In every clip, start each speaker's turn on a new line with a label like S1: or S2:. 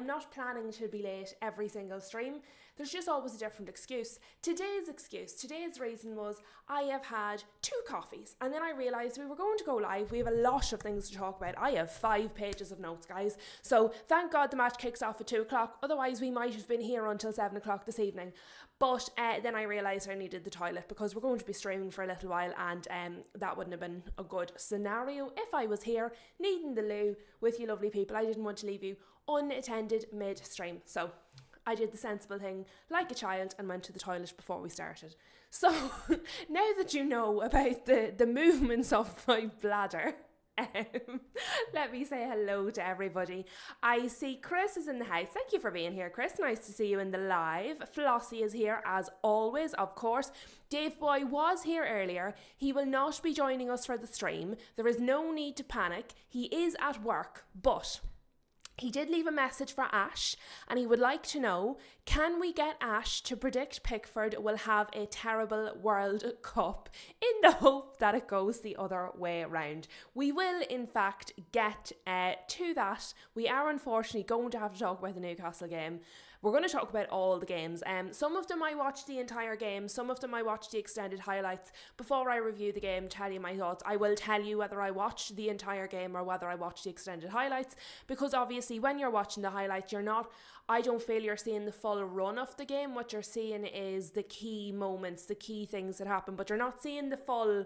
S1: I'm not planning to be late every single stream. There's just always a different excuse. Today's reason was I have had 2 coffees, and then I realised we were going to go live. We have a lot of things to talk about. I have 5 pages of notes, guys. So thank God the match kicks off at 2 o'clock. Otherwise, we might have been here until 7 o'clock this evening. But then I realised I needed the toilet because we're going to be streaming for a little while, and that wouldn't have been a good scenario if I was here needing the loo with you lovely people. I didn't want to leave you unattended mid-stream. So I did the sensible thing like a child and went to the toilet before we started. So now that you know about the movements of my bladder, let me say hello to everybody. I see Chris is in the house. Thank you for being here, Chris. Nice to see you in the live. Flossie is here as always, of course. Dave Boy was here earlier. He will not be joining us for the stream. There is no need to panic. He is at work, but he did leave a message for Ash, and he would like to know, can we get Ash to predict Pickford will have a terrible World Cup in the hope that it goes the other way around? We will, in fact, get to that. We are unfortunately going to have to talk about the Newcastle game. We're going to talk about all the games. Some of them I watched the entire game. Some of them I watched the extended highlights. Before I review the game, tell you my thoughts, I will tell you whether I watched the entire game or whether I watched the extended highlights. Because obviously when you're watching the highlights, I don't feel you're seeing the full run of the game. What you're seeing is the key moments, the key things that happen. But you're not seeing the full...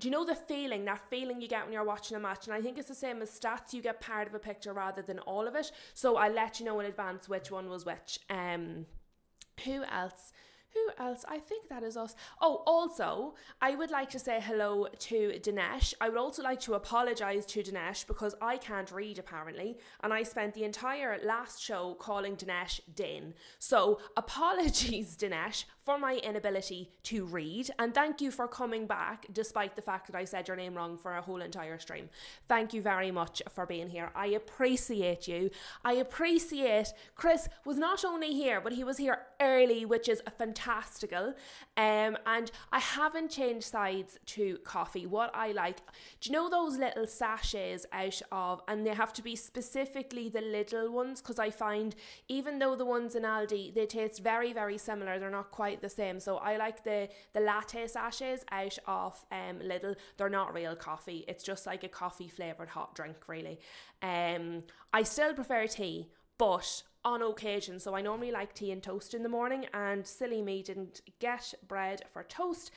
S1: Do you know that feeling you get when you're watching a match? And I think it's the same as stats. You get part of a picture rather than all of it. So I'll let you know in advance which one was which. Who else? I think that is us. Oh, also, I would like to say hello to Dinesh. I would also like to apologise to Dinesh because I can't read apparently, and I spent the entire last show calling Dinesh Din. So apologies, Dinesh, for my inability to read, and thank you for coming back despite the fact that I said your name wrong for a whole entire stream. Thank you very much for being here. I appreciate you. I appreciate Chris was not only here, but he was here early, which is fantastical. And I haven't changed sides to coffee. What I like, do you know those little sachets out of, and they have to be specifically the little ones, because I find even though the ones in Aldi, they taste very, very similar, they're not quite the same. So I like the latte sachets out of Lidl. They're not real coffee. It's just like a coffee flavoured hot drink, really. I still prefer tea, but on occasion. So I normally like tea and toast in the morning, and silly me didn't get bread for toast,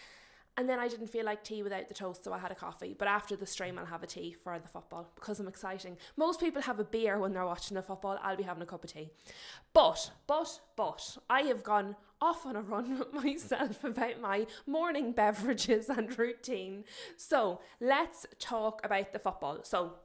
S1: and then I didn't feel like tea without the toast, so I had a coffee. But after the stream I'll have a tea for the football because I'm exciting. Most people have a beer when they're watching the football. I'll be having a cup of tea. But I have gone off on a run myself about my morning beverages and routine. So let's talk about the football. So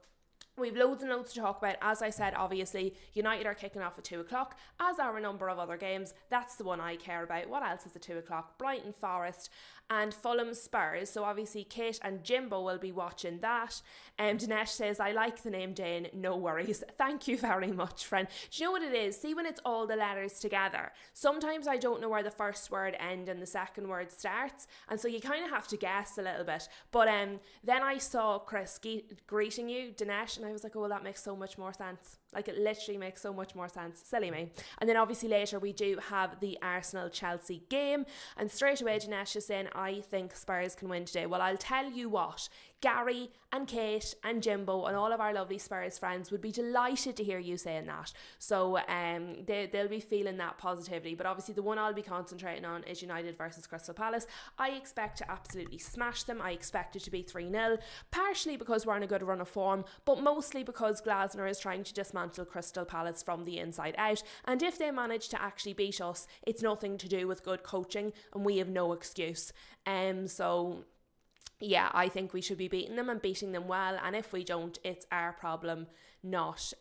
S1: we've loads and loads to talk about. As I said, obviously, United are kicking off at 2 o'clock, as are a number of other games. That's the one I care about. What else is at 2 o'clock? Brighton Forest and Fulham Spurs. So obviously, Kate and Jimbo will be watching that. Dinesh says, I like the name Dane. No worries. Thank you very much, friend. Do you know what it is? See, when it's all the letters together, sometimes I don't know where the first word ends and the second word starts. And so you kind of have to guess a little bit. But then I saw Chris greeting you, Dinesh, and I was like, oh, well, that makes so much more sense. Like, it literally makes so much more sense. Silly me. And then obviously later we do have the Arsenal-Chelsea game. And straight away Dinesh is saying, I think Spurs can win today. Well, I'll tell you what, Gary and Kate and Jimbo and all of our lovely Spurs friends would be delighted to hear you saying that. So they'll be feeling that positively. But obviously the one I'll be concentrating on is United versus Crystal Palace. I expect to absolutely smash them. I expect it to be 3-0, partially because we're on a good run of form, but mostly because Glasner is trying to dismantle Crystal Palace from the inside out. And if they manage to actually beat us, it's nothing to do with good coaching, and we have no excuse. So yeah, I think we should be beating them and beating them well. And if we don't, it's our problem, not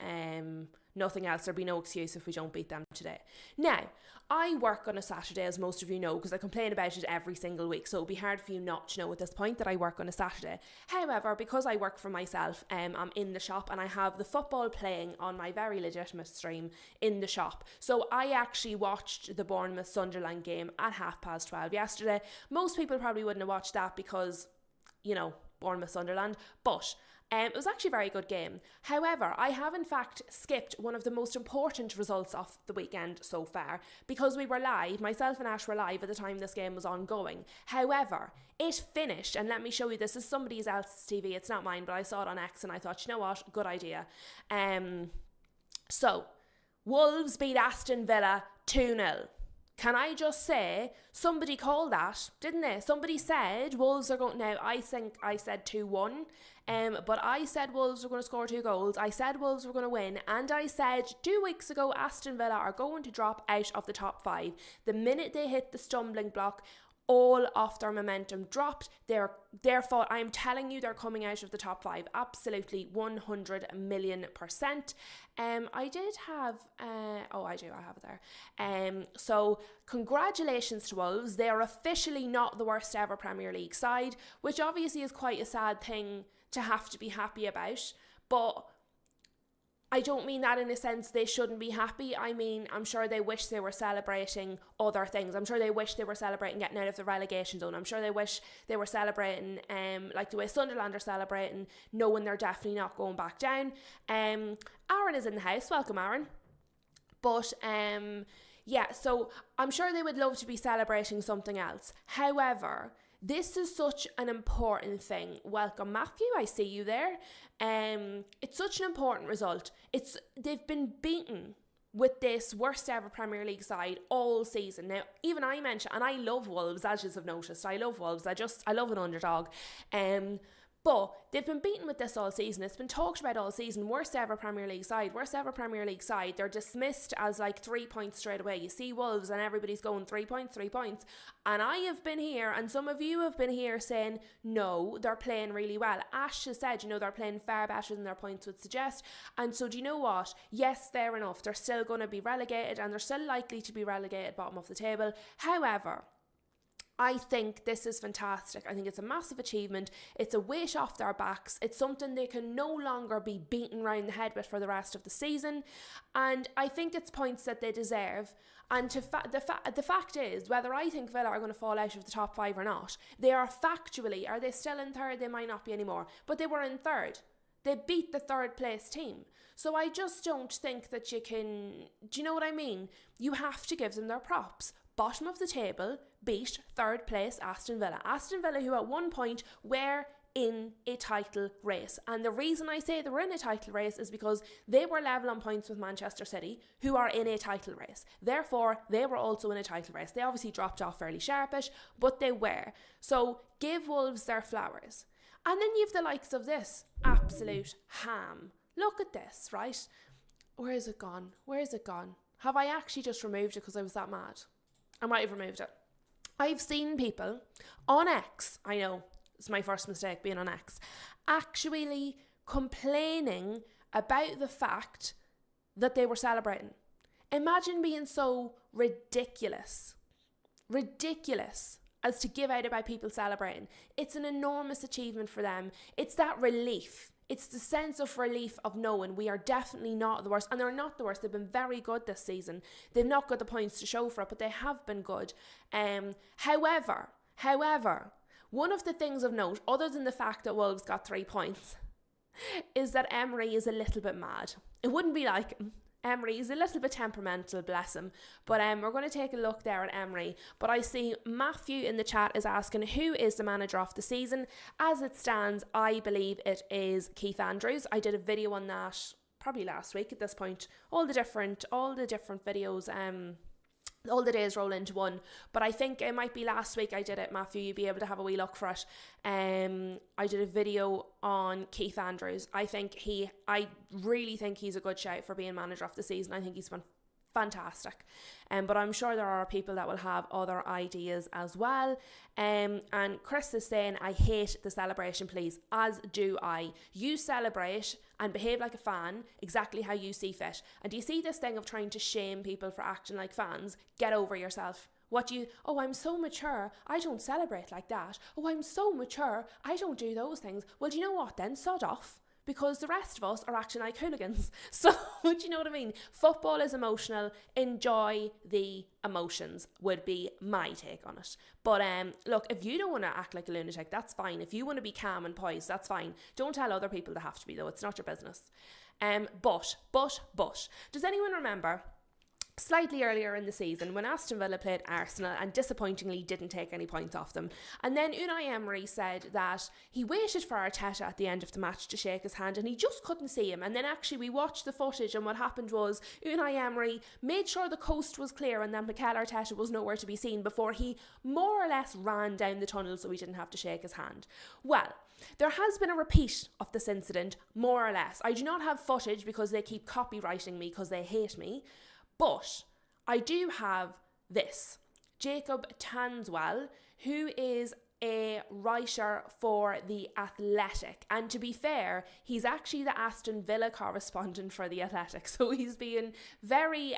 S1: nothing else. There'll be no excuse if we don't beat them today. Now, I work on a Saturday, as most of you know, because I complain about it every single week. So it'll be hard for you not to know at this point that I work on a Saturday. However, because I work for myself, I'm in the shop and I have the football playing on my very legitimate stream in the shop. So I actually watched the Bournemouth-Sunderland game at 12:30 yesterday. Most people probably wouldn't have watched that because, you know, Bournemouth-Sunderland, but It was actually a very good game. However, I have in fact skipped one of the most important results of the weekend so far because we were live, myself and Ash were live at the time this game was ongoing. However, it finished, and let me show you, this is somebody else's TV, it's not mine, but I saw it on X and I thought, you know what, good idea. So, Wolves beat Aston Villa 2-0. Can I just say, somebody called that, didn't they? Somebody said Wolves are going, now I think I said 2-1, but I said Wolves were going to score 2 goals. I said Wolves were going to win, and I said 2 weeks ago Aston Villa are going to drop out of the top 5. The minute they hit the stumbling block, all of their momentum dropped. Therefore, I'm telling you, they're coming out of the top 5. Absolutely, 100,000,000%. I did have, I have it there. So, congratulations to Wolves. They are officially not the worst ever Premier League side, which obviously is quite a sad thing to have to be happy about. But I don't mean that in a sense they shouldn't be happy. I mean, I'm sure they wish they were celebrating other things. I'm sure they wish they were celebrating getting out of the relegation zone. I'm sure they wish they were celebrating like the way Sunderland are celebrating, knowing they're definitely not going back down. Aaron is in the house. Welcome, Aaron. But yeah, so I'm sure they would love to be celebrating something else. However, this is such an important thing. Welcome, Matthew. I see you there. It's such an important result. They've been beaten with this worst ever Premier League side all season. Now, even I mentioned, and I love Wolves, as you have noticed. I love Wolves. I love an underdog. But they've been beaten with this all season. It's been talked about all season. Worst ever Premier League side. They're dismissed as like 3 points straight away. You see Wolves and everybody's going 3 points. And I have been here, and some of you have been here saying, no, they're playing really well. Ash has said, they're playing far better than their points would suggest. And so do you know what? Yes, fair enough. They're still going to be relegated, and they're still likely to be relegated bottom of the table. However, I think this is fantastic. I think it's a massive achievement. It's a weight off their backs. It's something they can no longer be beaten round the head with for the rest of the season. And I think it's points that they deserve. And the fact is, whether I think Villa are going to fall out of the top 5 or not, they are factually, are they still in third? They might not be anymore. But they were in third. They beat the third place team. So I just don't think that you can, do you know what I mean? You have to give them their props. Bottom of the table, beat third place Aston Villa. Aston Villa, who at one point were in a title race. And the reason I say they were in a title race is because they were level on points with Manchester City, who are in a title race. Therefore, they were also in a title race. They obviously dropped off fairly sharpish, but they were. So give Wolves their flowers. And then you have the likes of this absolute ham. Look at this, right? Where is it gone? Have I actually just removed it because I was that mad? I might have removed it. I've seen people on X, I know, it's my first mistake being on X, actually complaining about the fact that they were celebrating. Imagine being so ridiculous as to give out about people celebrating. It's an enormous achievement for them. It's that relief. It's the sense of relief of knowing we are definitely not the worst. And they're not the worst. They've been very good this season. They've not got the points to show for it, but they have been good. However, one of the things of note, other than the fact that Wolves got 3 points, is that Emery is a little bit mad. It wouldn't be like him. Emery is a little bit temperamental, bless him. But we're going to take a look there at Emery. But I see Matthew in the chat is asking, who is the manager of the season? As it stands, I believe it is Keith Andrews. I did a video on that probably last week at this point. All the different videos, all the days roll into one, but I think it might be last week I did it, Matthew. You'd be able to have a wee look for it. I did a video on Keith Andrews. I really think he's a good shout for being manager of the season. I think he's been fantastic. But I'm sure there are people that will have other ideas as well. And Chris is saying, I hate the celebration, please. As do I. You celebrate and behave like a fan exactly how you see fit. And do you see this thing of trying to shame people for acting like fans? Get over yourself. I'm so mature, I don't celebrate like that. Oh, I'm so mature, I don't do those things. Well, do you know what then? Sod off. because the rest of us are acting like hooligans. So, do you know what I mean? Football is emotional. Enjoy the emotions would be my take on it. But look, if you don't want to act like a lunatic, that's fine. If you want to be calm and poised, that's fine. Don't tell other people they have to be, though. It's not your business. But, does anyone remember slightly earlier in the season when Aston Villa played Arsenal and disappointingly didn't take any points off them? And then Unai Emery said that he waited for Arteta at the end of the match to shake his hand and he just couldn't see him. And then actually we watched the footage and what happened was Unai Emery made sure the coast was clear and that Mikel Arteta was nowhere to be seen before he more or less ran down the tunnel so he didn't have to shake his hand. Well, there has been a repeat of this incident, more or less. I do not have footage because they keep copywriting me because they hate me. But I do have this. Jacob Tanswell, who is a writer for The Athletic. And to be fair, he's actually the Aston Villa correspondent for The Athletic. So he's being very,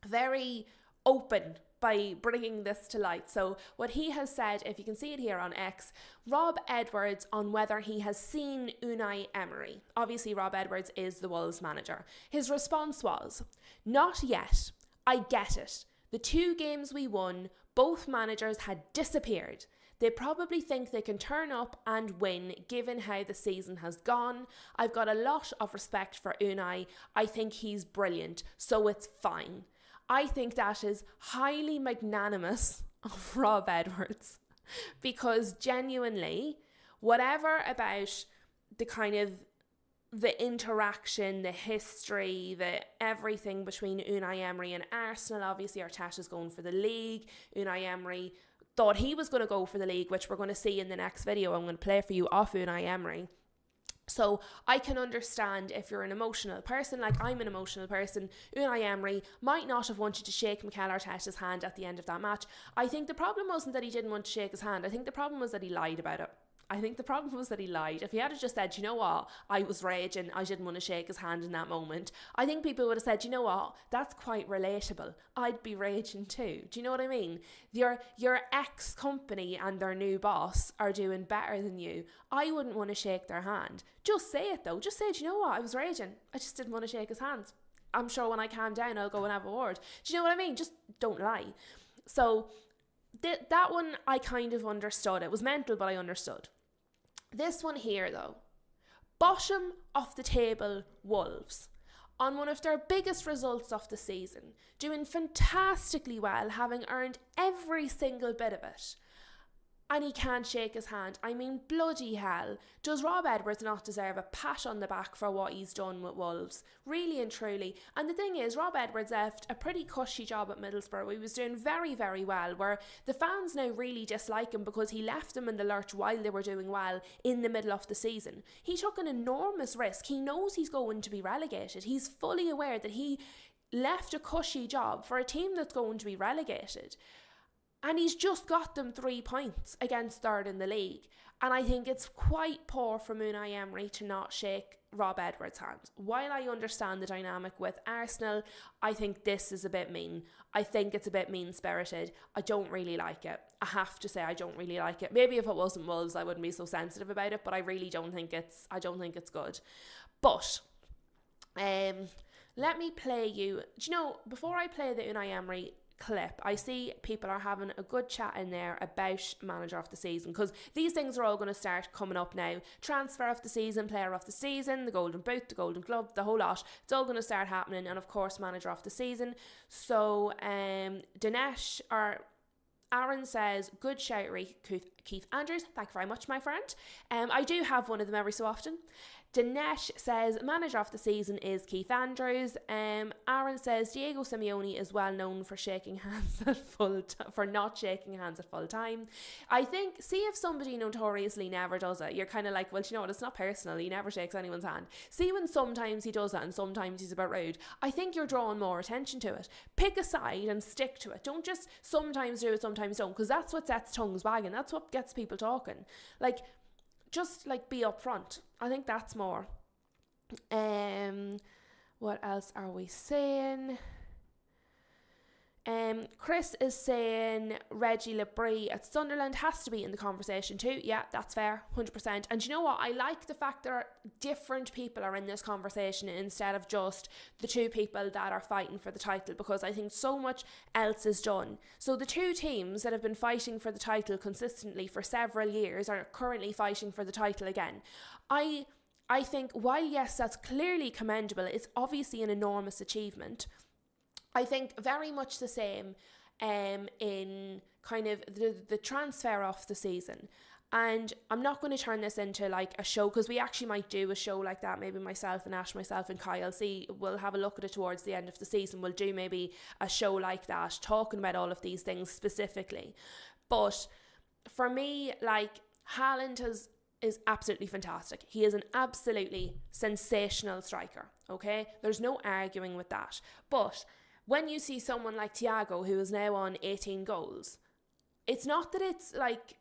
S1: very open by bringing this to light. So what he has said, if you can see it here on X, Rob Edwards on whether he has seen Unai Emery. Obviously Rob Edwards is the Wolves manager. His response was, "Not yet. I get it. The 2 games we won, both managers had disappeared. They probably think they can turn up and win given how the season has gone. I've got a lot of respect for Unai. I think he's brilliant, so it's fine." I think that is highly magnanimous of Rob Edwards because genuinely, whatever about the kind of the interaction, the history, the everything between Unai Emery and Arsenal, obviously Arteta's going for the league. Unai Emery thought he was going to go for the league, which we're going to see in the next video. I'm going to play for you off Unai Emery. So I can understand if you're an emotional person, like I'm an emotional person. Unai Emery might not have wanted to shake Mikel Arteta's hand at the end of that match. I think the problem wasn't that he didn't want to shake his hand. I think the problem was that he lied about it. I think the problem was that he lied. If he had just said, you know what, I was raging, I didn't want to shake his hand in that moment, I think people would have said, you know what, that's quite relatable. I'd be raging too. Do you know what I mean? Your ex-company and their new boss are doing better than you. I wouldn't want to shake their hand. Just say it though. Just say, do you know what, I was raging. I just didn't want to shake his hand. I'm sure when I calm down, I'll go and have a word. Do you know what I mean? Just don't lie. So that one I kind of understood. It was mental, but I understood. This one here though, bottom of the table Wolves, on one of their biggest results of the season, doing fantastically well, having earned every single bit of it, and he can't shake his hand. I mean, bloody hell, does Rob Edwards not deserve a pat on the back for what he's done with Wolves? Really and truly. And the thing is, Rob Edwards left a pretty cushy job at Middlesbrough. He was doing very, very well, where the fans now really dislike him because he left them in the lurch while they were doing well in the middle of the season. He took an enormous risk. He knows he's going to be relegated. He's fully aware that he left a cushy job for a team that's going to be relegated. And he's just got them 3 points against third in the league. And I think it's quite poor from Unai Emery to not shake Rob Edwards' hand. While I understand the dynamic with Arsenal, I think this is a bit mean. I think it's a bit mean-spirited. I don't really like it. I have to say I don't really like it. Maybe if it wasn't Wolves, I wouldn't be so sensitive about it, but I really don't think it's good. But let me play you. Do you know, before I play the Unai Emery clip, I see people are having a good chat in there about manager of the season, because these things are all going to start coming up now. Transfer of the season, player of the season, the golden boot, the golden glove, the whole lot. It's all going to start happening, and of course manager of the season. So Dinesh or Aaron says, good shout, Keith Andrews. Thank you very much, my friend. I do have one of them every so often. Dinesh says, manager of the season is Keith Andrews. Aaron says, Diego Simeone is well known for shaking hands at for not shaking hands at full time. I think, see if somebody notoriously never does it, you're kind of like, well, you know what, it's not personal, he never shakes anyone's hand. See when sometimes he does that and sometimes he's a bit rude, I think you're drawing more attention to it. Pick a side and stick to it. Don't just sometimes do it, sometimes don't, because that's what sets tongues wagging. That's what gets people talking. Like, just like be upfront. I think that's more. What else are we saying? Chris is saying Reggie Labrie at Sunderland has to be in the conversation too. Yeah, that's fair, 100%. And you know what? I like the fact that different people are in this conversation instead of just the two people that are fighting for the title, because I think so much else is done. So the two teams that have been fighting for the title consistently for several years are currently fighting for the title again. I think while yes, that's clearly commendable, it's obviously an enormous achievement. I think very much the same in kind of the transfer off the season. And I'm not going to turn this into like a show, because we actually might do a show like that. Maybe myself and Ash, myself and Kyle, we'll have a look at it towards the end of the season. We'll do maybe a show like that, talking about all of these things specifically. But for me, like, Haaland is absolutely fantastic. He is an absolutely sensational striker, okay? There's no arguing with that. But when you see someone like Thiago, who is now on 18 goals, it's not that it's like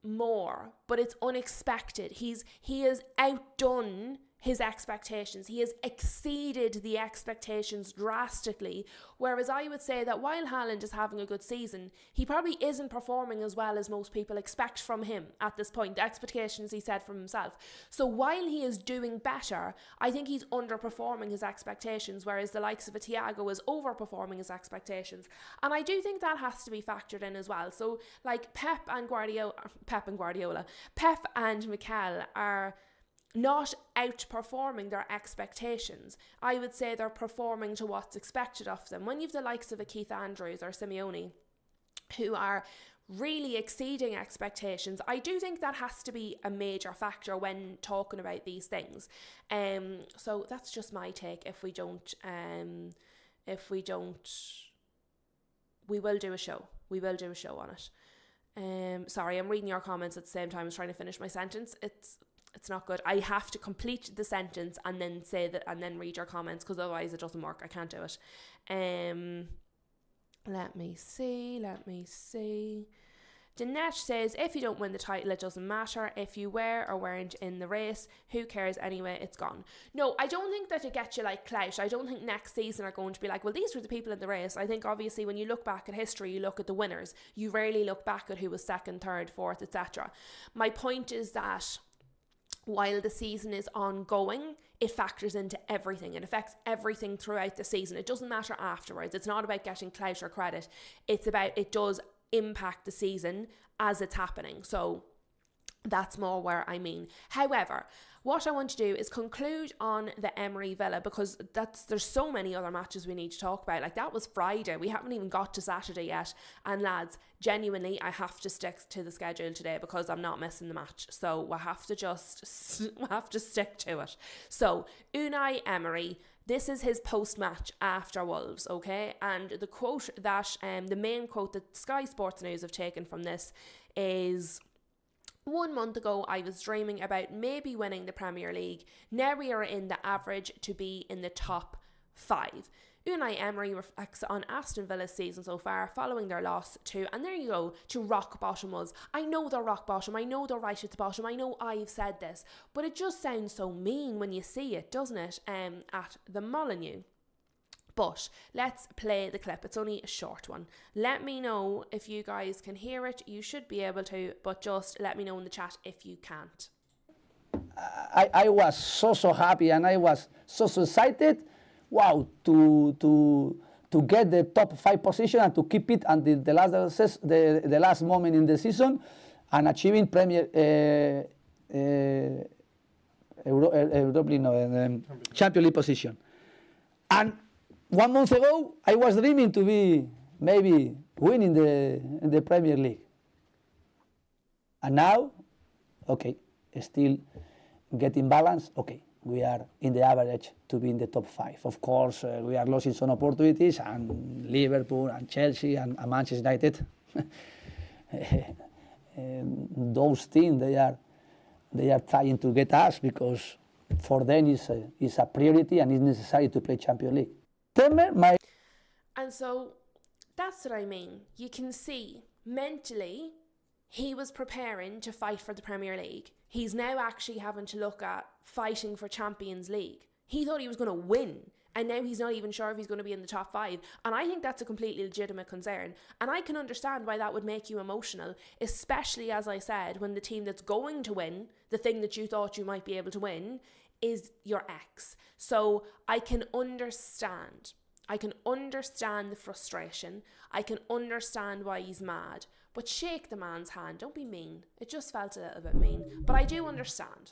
S1: more, but it's unexpected. He has outdone his expectations. He has exceeded the expectations drastically. Whereas I would say that while Haaland is having a good season, he probably isn't performing as well as most people expect from him at this point, the expectations he set from himself. So while he is doing better, I think he's underperforming his expectations, whereas the likes of a Thiago is overperforming his expectations. And I do think that has to be factored in as well. So like Pep and Mikel are not outperforming their expectations. I would say they're performing to what's expected of them. When you've the likes of a Keith Andrews or Simeone who are really exceeding expectations, I do think that has to be a major factor when talking about these things. So that's just my take. We will do a show. We will do a show on it. Sorry, I'm reading your comments at the same time as trying to finish my sentence. It's not good. I have to complete the sentence and then say that and then read your comments, because otherwise it doesn't work. I can't do it. Let me see. Jeanette says, if you don't win the title, it doesn't matter. If you were or weren't in the race, who cares anyway? It's gone. No, I don't think that it gets you like clout. I don't think next season are going to be like, well, these were the people in the race. I think obviously when you look back at history, you look at the winners. You rarely look back at who was second, third, fourth, etc. My point is that while the season is ongoing, it factors into everything. It affects everything throughout the season. It doesn't matter afterwards. It's not about getting clout or credit. It's about, it does impact the season as it's happening. So that's more where I mean. However, what I want to do is conclude on the Emery Villa, because there's so many other matches we need to talk about. Like, that was Friday. We haven't even got to Saturday yet. And lads, genuinely, I have to stick to the schedule today because I'm not missing the match. So we have to stick to it. So Unai Emery, this is his post-match after Wolves, okay? And the quote that, the main quote that Sky Sports News have taken from this is, 1 month ago, I was dreaming about maybe winning the Premier League. Now we are in the average to be in the top 5. Unai Emery reflects on Aston Villa's season so far, following their loss to, and there you go, to rock bottom was. I know they're rock bottom. I know they're right at the bottom. I know I've said this, but it just sounds so mean when you see it, doesn't it? At the Molineux. But let's play the clip. It's only a short one. Let me know if you guys can hear it. You should be able to, but just let me know in the chat if you can't.
S2: I was so happy, and I was so excited. Wow, to get the top 5 position and to keep it until the last moment in the season, and achieving Champions League position. And 1 month ago, I was dreaming to be maybe winning the Premier League. And now, okay, still getting balance. Okay, we are in the average to be in the top 5. Of course, we are losing some opportunities, and Liverpool and Chelsea and Manchester United, those teams, they are trying to get us, because for them it's a priority and it's necessary to play Champions League.
S1: And so that's what I mean. You can see mentally he was preparing to fight for the Premier League. He's now actually having to look at fighting for Champions League. He thought he was going to win, and now he's not even sure if he's going to be in the top 5. And I think that's a completely legitimate concern, and I can understand why that would make you emotional, especially, as I said, when the team that's going to win, the thing that you thought you might be able to win, is your ex. So I can understand the frustration. I can understand why he's mad. But shake the man's hand. Don't be mean. It just felt a little bit mean. But I do understand.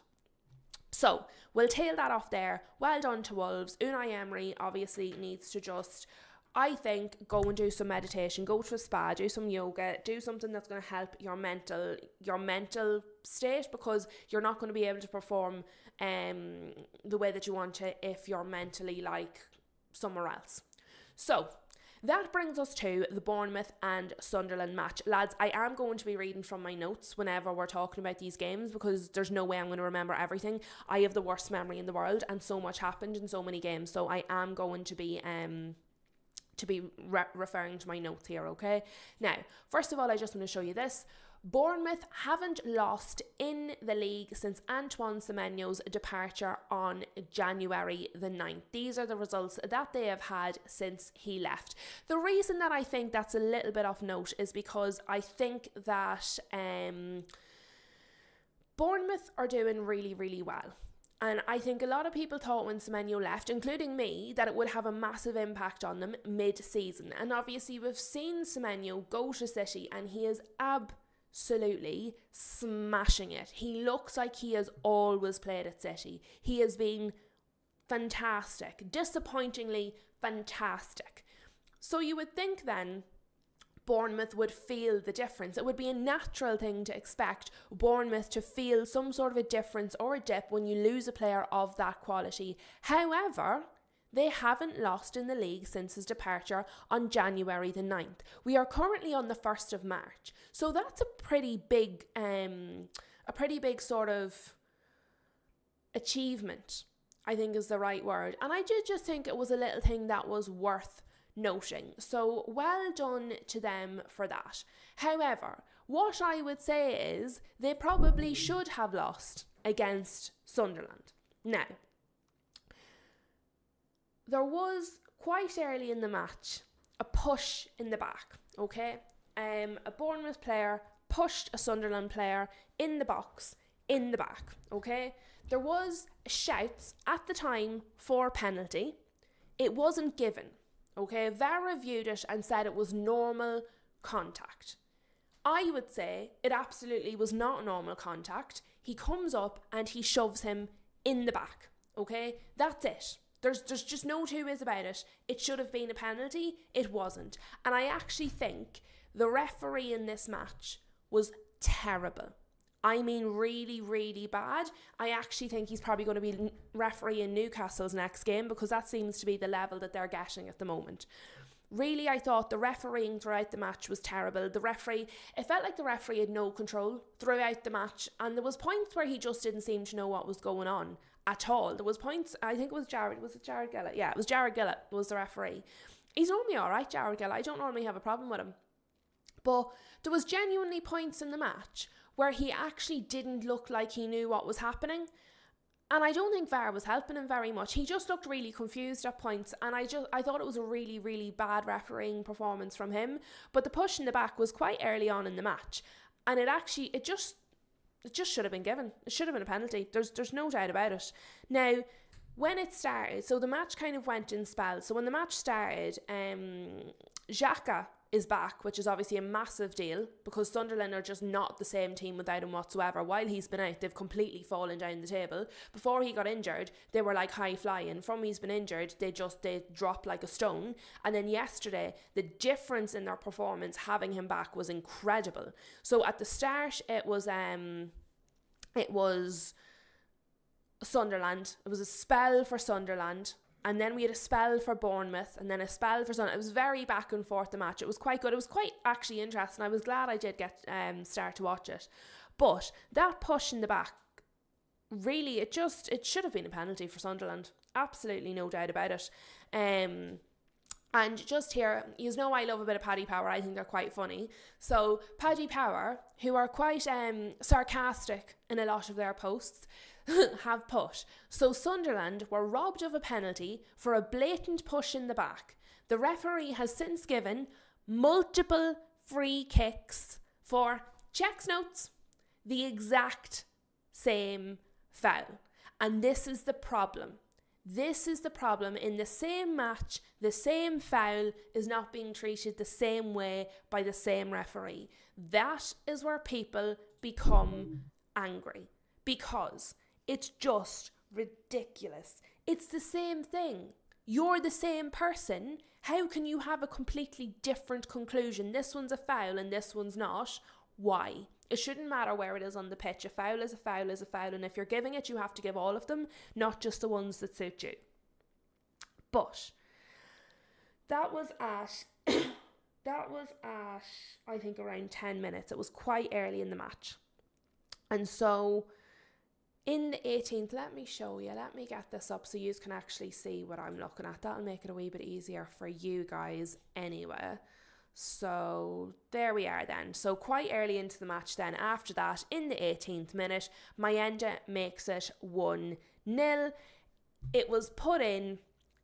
S1: So we'll tail that off there. Well done to Wolves. Unai Emery obviously needs to just, I think, go and do some meditation, go to a spa, do some yoga, do something that's going to help your mental state, because you're not going to be able to perform the way that you want to if you're mentally like somewhere else. So that brings us to the Bournemouth and Sunderland match. Lads, I am going to be reading from my notes whenever we're talking about these games, because there's no way I'm going to remember everything. I have the worst memory in the world, and so much happened in so many games, so I am going to be referring to my notes here, okay? Now, first of all, I just want to show you this. Bournemouth haven't lost in the league since Antoine Semenyo's departure on January the 9th. These are the results that they have had since he left. The reason that I think that's a little bit off note is because I think that Bournemouth are doing really, really well. And I think a lot of people thought when Semenyo left, including me, that it would have a massive impact on them mid-season. And obviously we've seen Semenyo go to City, and he is absolutely smashing it. He looks like he has always played at City. He has been fantastic, disappointingly fantastic. So you would think then Bournemouth would feel the difference. It would be a natural thing to expect Bournemouth to feel some sort of a difference or a dip when you lose a player of that quality. However, they haven't lost in the league since his departure on January the 9th. We are currently on the 1st of March. So that's a pretty big sort of achievement, I think is the right word. And I did just think it was a little thing that was worth noting. So well done to them for that. However, what I would say is they probably should have lost against Sunderland. Now, there was quite early in the match a push in the back, okay? A Bournemouth player pushed a Sunderland player in the box, in the back, okay? There was shouts at the time for penalty. It wasn't given, okay? VAR reviewed it and said it was normal contact. I would say it absolutely was not normal contact. He comes up and he shoves him in the back, okay? That's it. There's just no two ways about it. It should have been a penalty. It wasn't. And I actually think the referee in this match was terrible. I mean really, really bad. I actually think he's probably going to be refereeing Newcastle's next game, because that seems to be the level that they're getting at the moment. Really, I thought the refereeing throughout the match was terrible. It felt like the referee had no control throughout the match, and there was points where he just didn't seem to know what was going on at all. There was points, I think it was Jared Gillett? Yeah, it was Jared Gillett was the referee. He's normally alright, Jared Gillett. I don't normally have a problem with him. But there was genuinely points in the match where he actually didn't look like he knew what was happening. And I don't think VAR was helping him very much. He just looked really confused at points, and I thought it was a really, really bad refereeing performance from him. But the push in the back was quite early on in the match, and it just should have been given. It should have been a penalty. There's no doubt about it. Now, when it started, so the match kind of went in spells. So when the match started, Xhaka is back, which is obviously a massive deal, because Sunderland are just not the same team without him whatsoever. While he's been out, they've completely fallen down the table. Before he got injured, they were like high flying. From he's been injured, they dropped like a stone. And then yesterday, the difference in their performance having him back was incredible. So at the start, it was Sunderland. It was a spell for Sunderland. And then we had a spell for Bournemouth, and then a spell for Sunderland. It was very back and forth, the match. It was quite good. It was quite actually interesting. I was glad I did get start to watch it. But that push in the back, really, it should have been a penalty for Sunderland. Absolutely no doubt about it. And And just here, you know I love a bit of Paddy Power. I think they're quite funny. So Paddy Power, who are quite sarcastic in a lot of their posts, have put, so Sunderland were robbed of a penalty for a blatant push in the back. The referee has since given multiple free kicks for, checks notes, the exact same foul. And this is the problem. This is the problem. In the same match, the same foul is not being treated the same way by the same referee. That is where people become angry, because it's just ridiculous. It's the same thing. You're the same person. How can you have a completely different conclusion? This one's a foul and this one's not. Why? It shouldn't matter where it is on the pitch. A foul is a foul is a foul, and if you're giving it, you have to give all of them, not just the ones that suit you. But that was at I think around 10 minutes. It was quite early in the match. And so in the 18th, let me show you. Let me get this up so you can actually see what I'm looking at. That'll make it a wee bit easier for you guys anyway. So there we are then. So quite early into the match then, after that, in the 18th minute, Mayenda makes it 1-0. It was put in,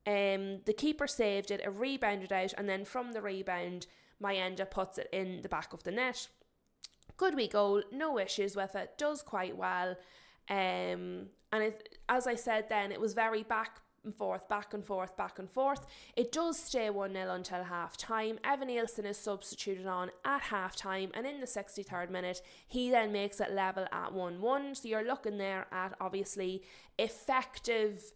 S1: the keeper saved it, it rebounded out, and then from the rebound, Mayenda puts it in the back of the net. Good wee goal, no issues with it, does quite well. And it, as I said then, it was very back and forth. It does stay 1-0 until half time. Evan Nielsen is substituted on at half time, and in the 63rd minute he then makes it level at 1-1. So you're looking there at obviously effective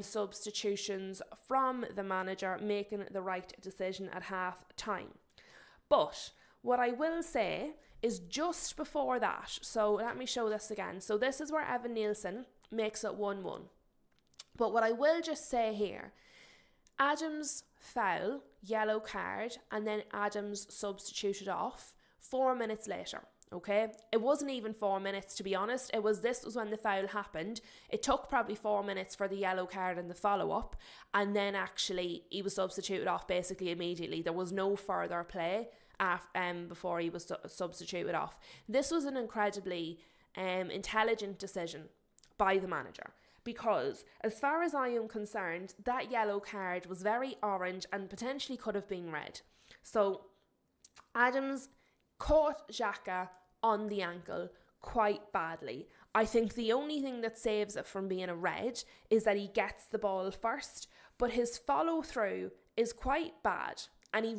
S1: substitutions from the manager, making the right decision at half time. But what I will say is just before that, so let me show this again. So this is where Evan Nielsen makes it 1-1. But what I will just say here, Adams foul, yellow card, and then Adams substituted off 4 minutes later, okay? It wasn't even 4 minutes, to be honest. This was when the foul happened. It took probably 4 minutes for the yellow card and the follow-up, and then actually he was substituted off basically immediately. There was no further play before he was substituted off. This was an incredibly intelligent decision by the manager, because as far as I am concerned, that yellow card was very orange and potentially could have been red. So Adams caught Xhaka on the ankle quite badly. I think the only thing that saves it from being a red is that he gets the ball first, but his follow through is quite bad. And he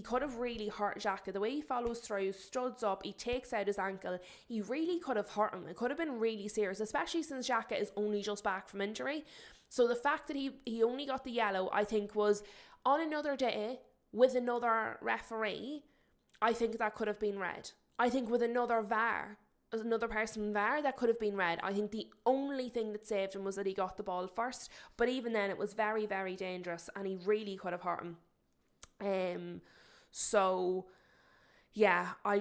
S1: could have really hurt Xhaka. The way he follows through, studs up, he takes out his ankle. He really could have hurt him. It could have been really serious, especially since Xhaka is only just back from injury. So the fact that he only got the yellow, I think, was on another day with another referee, I think that could have been red. I think with another person in VAR, that could have been red. I think the only thing that saved him was that he got the ball first. But even then, it was very, very dangerous, and he really could have hurt him. So yeah, I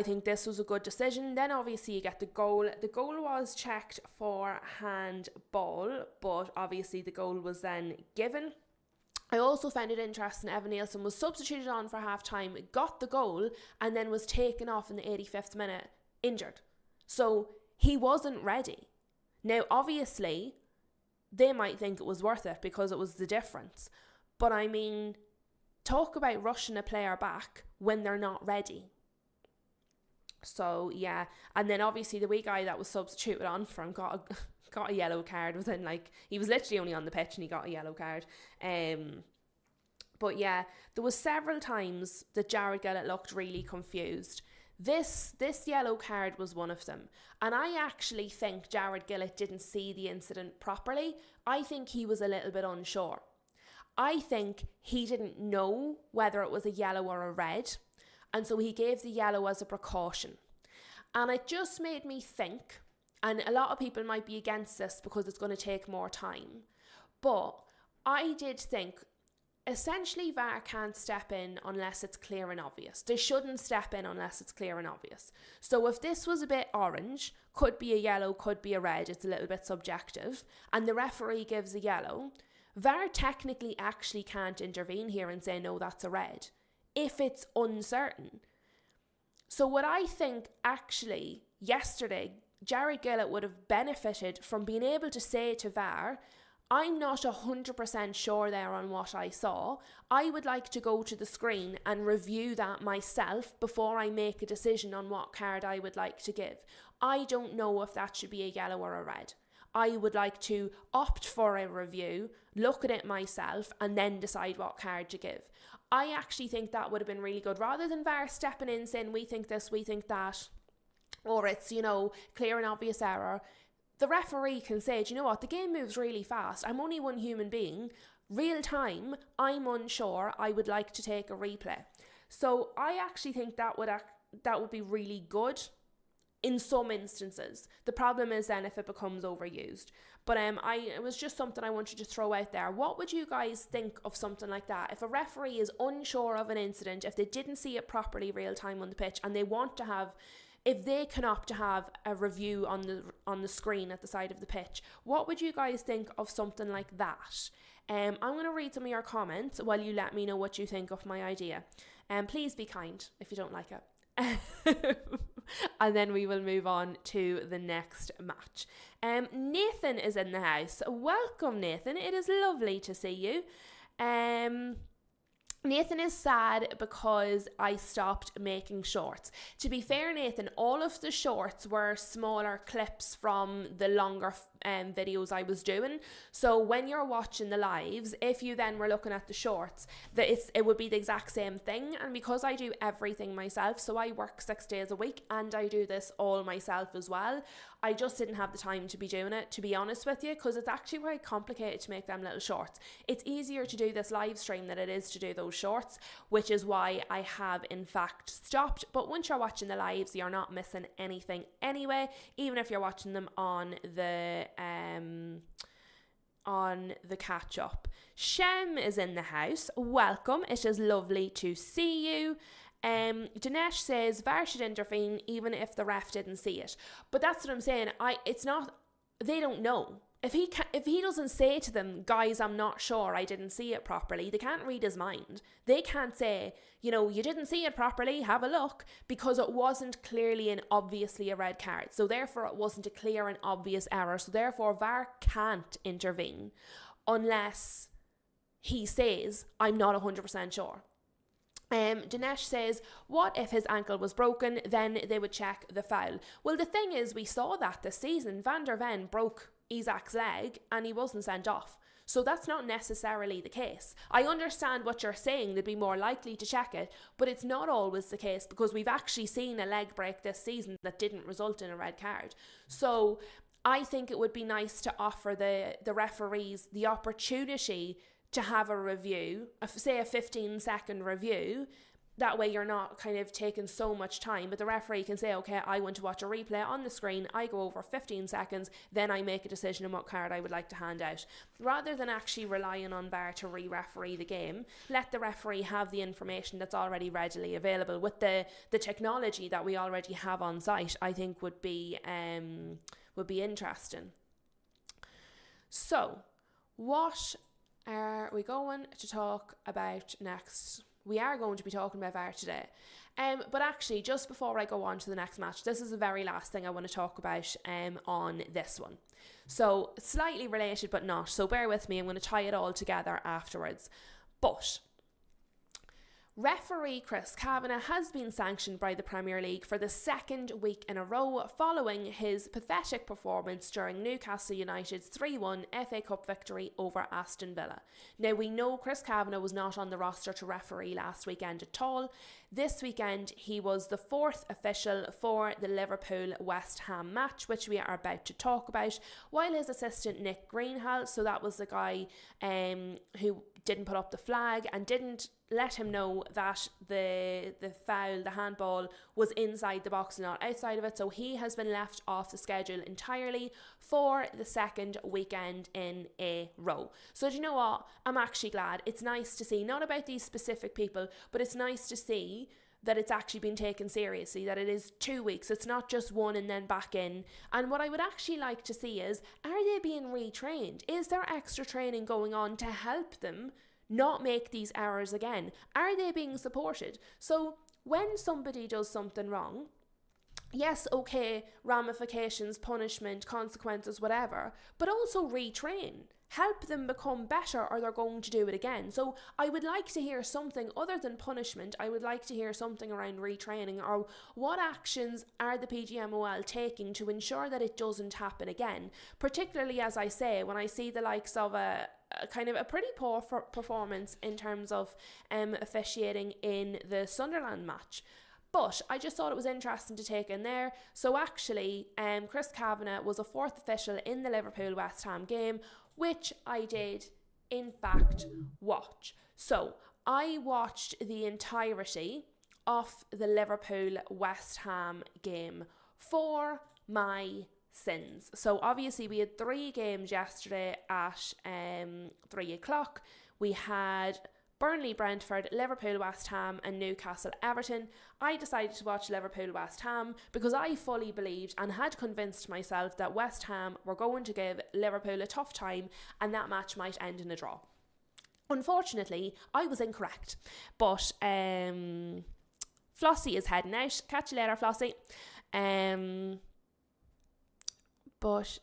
S1: think this was a good decision. Then obviously you get the goal. The goal was checked for handball, but obviously the goal was then given. I also found it interesting, Evan Nielsen was substituted on for half time, got the goal, and then was taken off in the 85th minute injured. So he wasn't ready. Now obviously they might think it was worth it because it was the difference, but I mean, talk about rushing a player back when they're not ready. So yeah, and then obviously the wee guy that was substituted on for him got a yellow card within, like, he was literally only on the pitch and he got a yellow card. But yeah, there was several times that Jared Gillett looked really confused. This yellow card was one of them, and I actually think Jared Gillett didn't see the incident properly. I think he was a little bit unsure. I think he didn't know whether it was a yellow or a red, and so he gave the yellow as a precaution. And it just made me think, and a lot of people might be against this because it's going to take more time, but I did think, essentially VAR can't step in unless it's clear and obvious. They shouldn't step in unless it's clear and obvious. So if this was a bit orange, could be a yellow, could be a red, it's a little bit subjective, and the referee gives a yellow, VAR technically actually can't intervene here and say, no, that's a red, if it's uncertain. So what I think actually yesterday, Jared Gillett would have benefited from being able to say to VAR, I'm not 100% sure there on what I saw. I would like to go to the screen and review that myself before I make a decision on what card I would like to give. I don't know if that should be a yellow or a red. I would like to opt for a review, look at it myself, and then decide what card to give. I actually think that would have been really good, rather than VAR stepping in saying, we think this, we think that, or it's, clear and obvious error. The referee can say, do you know what, the game moves really fast. I'm only one human being. Real time, I'm unsure. I would like to take a replay. So I actually think that would be really good in some instances. The problem is then if it becomes overused. But it was just something I wanted to throw out there. What would you guys think of something like that? If a referee is unsure of an incident, if they didn't see it properly real time on the pitch, and they want to have, if they can opt to have a review on the screen at the side of the pitch, what would you guys think of something like that? I'm going to read some of your comments while you let me know what you think of my idea. Please be kind if you don't like it. And then we will move on to the next match. Nathan is in the house. Welcome, Nathan. It is lovely to see you. Nathan is sad because I stopped making shorts. To be fair, Nathan, all of the shorts were smaller clips from the longer videos I was doing. So when you're watching the lives, if you then were looking at the shorts, it would be the exact same thing. And because I do everything myself, so I work 6 days a week and I do this all myself as well, I just didn't have the time to be doing it, to be honest with you, because it's actually quite complicated to make them little shorts. It's easier to do this live stream than it is to do those shorts, which is why I have in fact stopped. But once you're watching the lives, you're not missing anything anyway, even if you're watching them on the catch up. Shem is in the house. Welcome. It is lovely to see you. Dinesh says VAR should intervene even if the ref didn't see it. But that's what I'm saying. They don't know. If he doesn't say to them, guys, I'm not sure, I didn't see it properly, they can't read his mind. They can't say, you didn't see it properly, have a look, because it wasn't clearly and obviously a red card. So therefore it wasn't a clear and obvious error. So therefore VAR can't intervene unless he says, I'm not 100% sure. Dinesh says, what if his ankle was broken? Then they would check the foul. Well, the thing is, we saw that this season. Van der Ven broke Isaac's leg and he wasn't sent off. So that's not necessarily the case. I understand what you're saying, they'd be more likely to check it, but it's not always the case, because we've actually seen a leg break this season that didn't result in a red card. So I think it would be nice to offer the referees the opportunity to have a review, say a 15-second review. That way you're not kind of taking so much time, but the referee can say, okay, I want to watch a replay on the screen, I go over 15 seconds, then I make a decision on what card I would like to hand out. Rather than actually relying on VAR to re-referee the game, let the referee have the information that's already readily available. With the technology that we already have on site, I think would be interesting. So, what are we going to talk about next? We are going to be talking about VAR today. But actually, just before I go on to the next match, this is the very last thing I want to talk about on this one. So, slightly related but not. So bear with me, I'm going to tie it all together afterwards. But referee Chris Kavanagh has been sanctioned by the Premier League for the second week in a row following his pathetic performance during Newcastle United's 3-1 FA Cup victory over Aston Villa. Now, we know Chris Kavanagh was not on the roster to referee last weekend at all. This weekend, he was the fourth official for the Liverpool-West Ham match, which we are about to talk about, while his assistant Nick Greenhalgh, so that was the guy who didn't put up the flag and didn't let him know that the foul, the handball, was inside the box and not outside of it. So he has been left off the schedule entirely for the second weekend in a row. So do you know what? I'm actually glad. It's nice to see, not about these specific people, but it's nice to see that it's actually been taken seriously, that it is 2 weeks, it's not just one and then back in. And what I would actually like to see is, are they being retrained? Is there extra training going on to help them not make these errors again? Are they being supported? So when somebody does something wrong, yes, okay, ramifications, punishment, consequences, whatever, but also retrain. Help them become better or they're going to do it again. So I would like to hear something other than punishment. I would like to hear something around retraining, or what actions are the PGMOL taking to ensure that it doesn't happen again. Particularly, as I say, when I see the likes of a kind of a pretty poor performance in terms of officiating in the Sunderland match. But I just thought it was interesting to take in there. So actually, Chris Kavanagh was a fourth official in the Liverpool-West Ham game, which I did, in fact, watch. So I watched the entirety of the Liverpool-West Ham game for my sins. So obviously we had 3 games yesterday at 3 o'clock. We had Burnley, Brentford, Liverpool, West Ham and Newcastle, Everton. I decided to watch Liverpool, West Ham because I fully believed and had convinced myself that West Ham were going to give Liverpool a tough time and that match might end in a draw. Unfortunately, I was incorrect. But Flossie is heading out. Catch you later, Flossie. But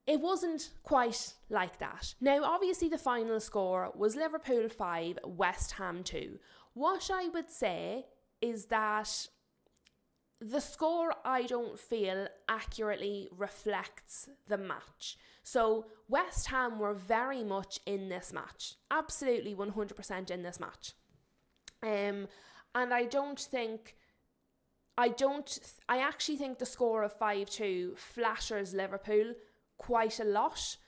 S1: it wasn't quite like that. Now, obviously, the final score was Liverpool 5, West Ham 2. What I would say is that the score, I don't feel, accurately reflects the match. So, West Ham were very much in this match. Absolutely 100% in this match. And I actually think the score of 5-2 flatters Liverpool quite a lot.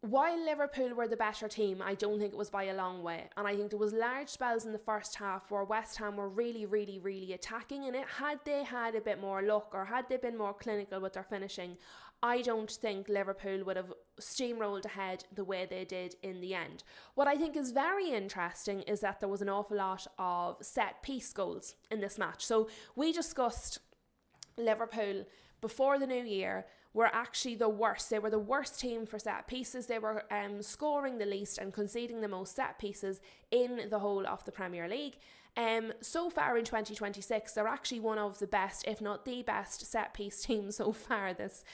S1: While Liverpool were the better team, I don't think it was by a long way. And I think there was large spells in the first half where West Ham were really, really, really attacking in it. Had they had a bit more luck or had they been more clinical with their finishing, I don't think Liverpool would have steamrolled ahead the way they did in the end. What I think is very interesting is that there was an awful lot of set-piece goals in this match. So we discussed Liverpool before the new year were actually the worst. They were the worst team for set pieces. They were scoring the least and conceding the most set pieces in the whole of the Premier League. So far in 2026, they're actually one of the best, if not the best, set piece team so far this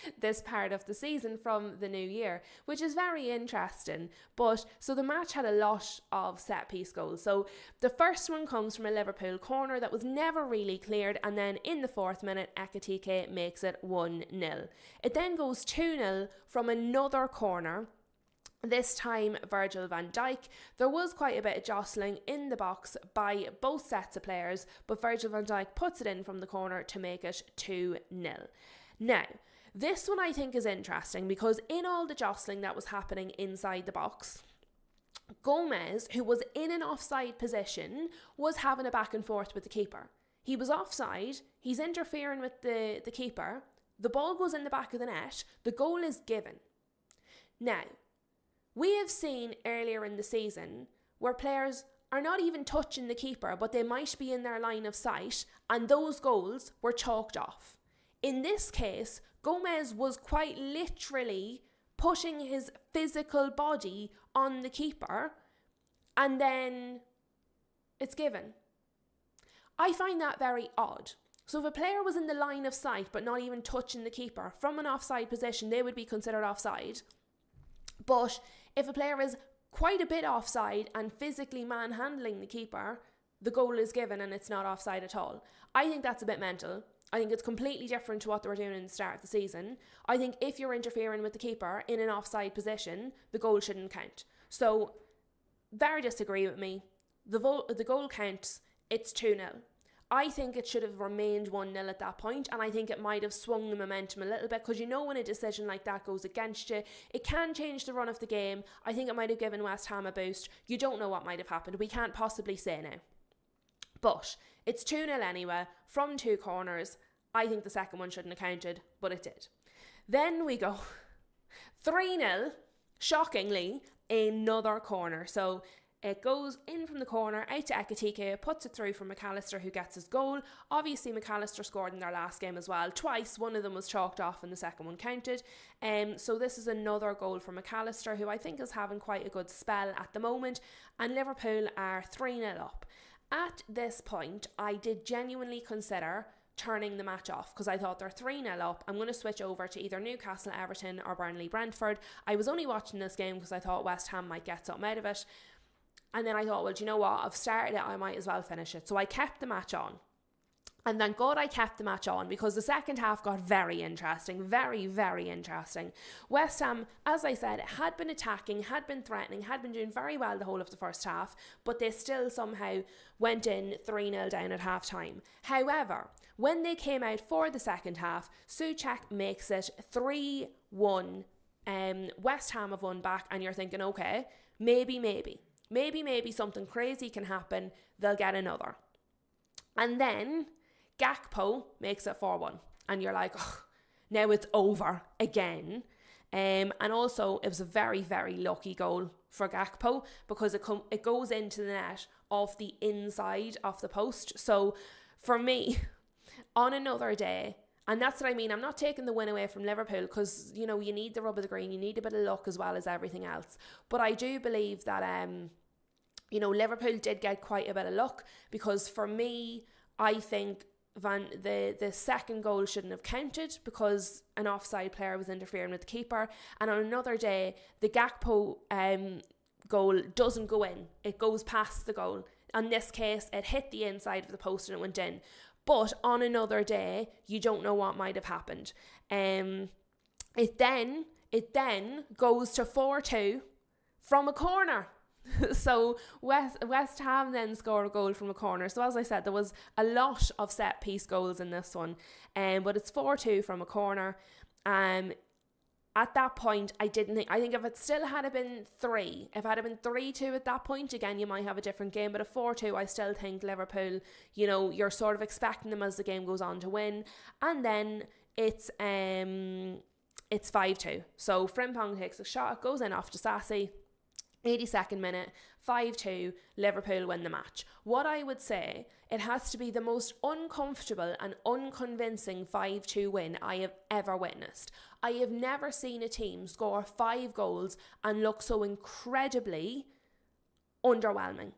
S1: part of the season from the new year, which is very interesting. But so the match had a lot of set piece goals. So the first one comes from a Liverpool corner that was never really cleared, and then in the 4th minute, Ekitike makes it 1-0. It then goes 2-0 from another corner. This time Virgil van Dijk. There was quite a bit of jostling in the box by both sets of players, but Virgil van Dijk puts it in from the corner to make it 2-0. Now, this one I think is interesting because in all the jostling that was happening inside the box, Gomez, who was in an offside position, was having a back and forth with the keeper. He was offside, he's interfering with the keeper, the ball goes in the back of the net, the goal is given. Now, we have seen earlier in the season where players are not even touching the keeper, but they might be in their line of sight, and those goals were chalked off. In this case, Gomez was quite literally putting his physical body on the keeper, and then it's given. I find that very odd. So if a player was in the line of sight but not even touching the keeper from an offside position, they would be considered offside. But if a player is quite a bit offside and physically manhandling the keeper, the goal is given and it's not offside at all. I think that's a bit mental. I think it's completely different to what they were doing in the start of the season. I think if you're interfering with the keeper in an offside position, the goal shouldn't count. So, very disagree with me. The goal counts, it's 2-0. I think it should have remained 1-0 at that point, and I think it might have swung the momentum a little bit, because you know when a decision like that goes against you, it can change the run of the game. I think it might have given West Ham a boost. You don't know what might have happened. We can't possibly say now. But it's 2-0 anyway, from 2 corners. I think the second one shouldn't have counted, but it did. Then we go 3-0, shockingly, another corner. So it goes in from the corner, out to Ekitike, puts it through for McAllister, who gets his goal. Obviously, McAllister scored in their last game as well, twice. One of them was chalked off and the second one counted. So this is another goal for McAllister, who I think is having quite a good spell at the moment. And Liverpool are 3-0 up. At this point, I did genuinely consider turning the match off because I thought they're 3-0 up. I'm going to switch over to either Newcastle, Everton or Burnley, Brentford. I was only watching this game because I thought West Ham might get something out of it. And then I thought, well, do you know what? I've started it, I might as well finish it. So I kept the match on. And thank God I kept the match on because the second half got very interesting. Very, very interesting. West Ham, as I said, had been attacking, had been threatening, had been doing very well the whole of the first half, but they still somehow went in 3-0 down at half time. However, when they came out for the second half, Souček makes it 3-1. West Ham have won back, and you're thinking, okay, maybe something crazy can happen. They'll get another. And then Gakpo makes it 4-1. And you're like, oh, now it's over again. And also, it was a very, very lucky goal for Gakpo because it goes into the net off the inside of the post. So for me, on another day, and that's what I mean, I'm not taking the win away from Liverpool because, you know, you need the rub of the green, you need a bit of luck as well as everything else. But I do believe that, you know, Liverpool did get quite a bit of luck because for me, I think the second goal shouldn't have counted because an offside player was interfering with the keeper. And on another day, the Gakpo goal doesn't go in. It goes past the goal. In this case, it hit the inside of the post and it went in. But on another day, you don't know what might have happened. It then goes to 4-2 from a corner. So West Ham then score a goal from a corner. So as I said, there was a lot of set piece goals in this one. But it's 4-2 from a corner. At that point, I think if it still had been 3, if it had been 3-2 at that point, again, you might have a different game. But at 4-2, I still think Liverpool, you know, you're sort of expecting them as the game goes on to win. And then it's 5-2. So Frimpong takes a shot, goes in off to Sassy. 82nd minute, 5-2, Liverpool win the match. What I would say, it has to be the most uncomfortable and unconvincing 5-2 win I have ever witnessed. I have never seen a team score 5 goals and look so incredibly underwhelming.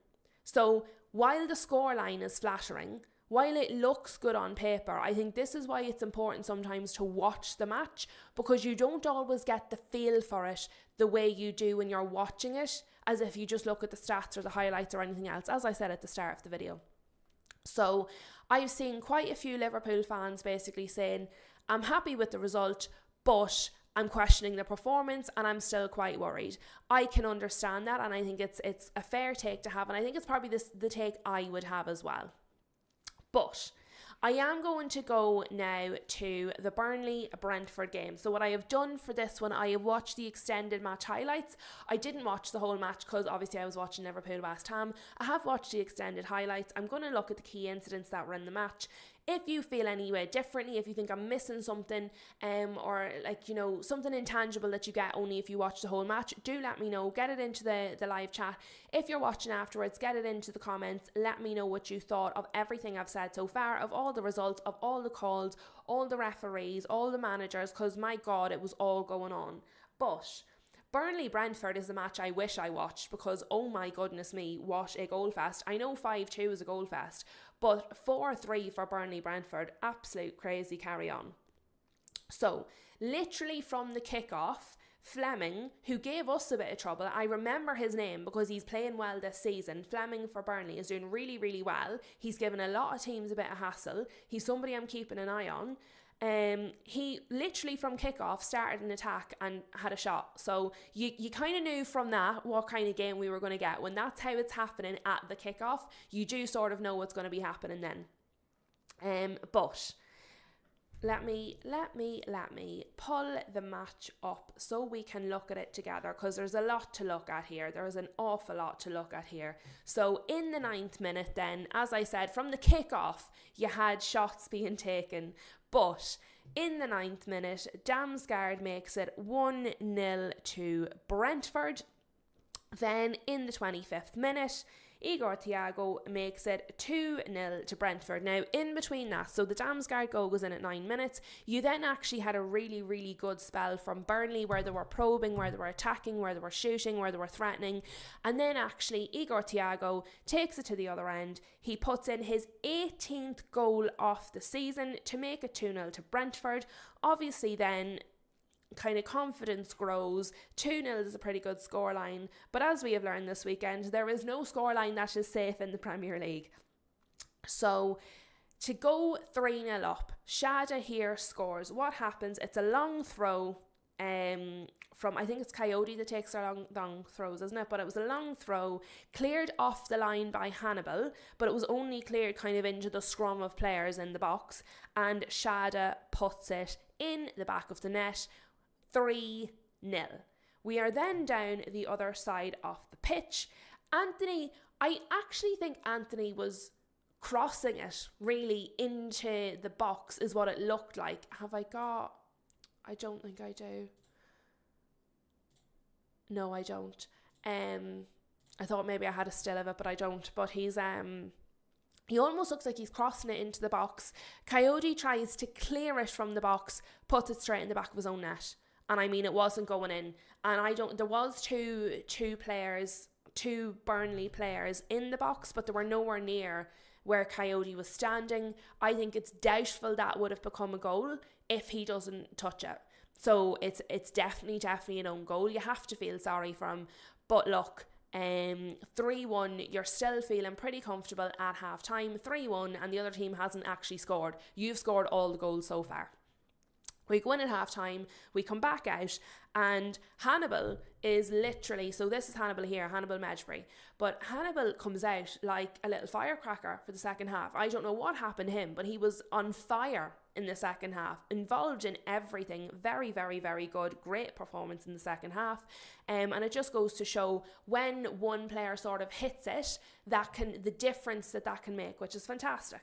S1: So while the scoreline is flattering, while it looks good on paper, I think this is why it's important sometimes to watch the match because you don't always get the feel for it the way you do when you're watching it, as if you just look at the stats or the highlights or anything else, as I said at the start of the video. So I've seen quite a few Liverpool fans basically saying, I'm happy with the result, but I'm questioning the performance and I'm still quite worried. I can understand that, and I think it's a fair take to have, and I think it's probably the take I would have as well. But I am going to go now to the Burnley-Brentford game. So what I have done for this one, I have watched the extended match highlights. I didn't watch the whole match because obviously I was watching Liverpool-West Ham. I have watched the extended highlights. I'm going to look at the key incidents that were in the match. If you feel any way differently, if you think I'm missing something, or like, you know, something intangible that you get only if you watch the whole match, do let me know. Get it into the live chat. If you're watching afterwards, get it into the comments. Let me know what you thought of everything I've said so far, of all the results, of all the calls, all the referees, all the managers, because my God, it was all going on. But Burnley-Brentford is the match I wish I watched because, oh my goodness me, what a goal fest. I know 5-2 is a goal fest, but 4-3 for Burnley-Brentford, absolute crazy carry on. So, literally from the kickoff, Fleming, who gave us a bit of trouble, I remember his name because he's playing well this season. Fleming for Burnley is doing really, really well. He's given a lot of teams a bit of hassle. He's somebody I'm keeping an eye on. He literally from kickoff started an attack and had a shot. So you kind of knew from that what kind of game we were going to get. When that's how it's happening at the kickoff, you do sort of know what's going to be happening then. But let me pull the match up so we can look at it together because there's a lot to look at here. There's an awful lot to look at here. So in the 9th minute then, as I said, from the kickoff, you had shots being taken. But in the 9th minute, Damsgaard makes it 1-0 to Brentford. Then in the 25th minute, Igor Thiago makes it 2-0 to Brentford. Now, in between that, so the Damsgaard goal goes in at 9 minutes. You then actually had a really, really good spell from Burnley where they were probing, where they were attacking, where they were shooting, where they were threatening. And then actually Igor Thiago takes it to the other end. He puts in his 18th goal of the season to make it 2-0 to Brentford. Obviously then, kind of confidence grows. 2-0 is a pretty good scoreline, but as we have learned this weekend, there is no scoreline that is safe in the Premier League. So to go 3-0 up, Shada here scores. What happens? It's a long throw from, I think it's Coyote that takes their long throws, isn't it? But it was a long throw, cleared off the line by Hannibal, but it was only cleared kind of into the scrum of players in the box, and Shada puts it in the back of the net. 3-0. We are then down the other side of the pitch. Anthony, I actually think Anthony was crossing it really into the box is what it looked like. Have I got... I don't think I do. No, I don't. I thought maybe I had a still of it, but I don't. But he's... He almost looks like he's crossing it into the box. Coyote tries to clear it from the box, puts it straight in the back of his own net. And I mean, it wasn't going in. And there was two Burnley players in the box, but they were nowhere near where Coyote was standing. I think it's doubtful that would have become a goal if he doesn't touch it. So it's definitely an own goal. You have to feel sorry for him. But look, 3-1, you're still feeling pretty comfortable at half time. 3-1, and the other team hasn't actually scored. You've scored all the goals so far. We go in at half time, we come back out, and Hannibal is literally, so this is Hannibal here, Hannibal Medbury, but Hannibal comes out like a little firecracker for the second half. I don't know what happened to him, but he was on fire in the second half, involved in everything. Very, very, very good, great performance in the second half. And it just goes to show when one player sort of hits it, the difference that can make, which is fantastic.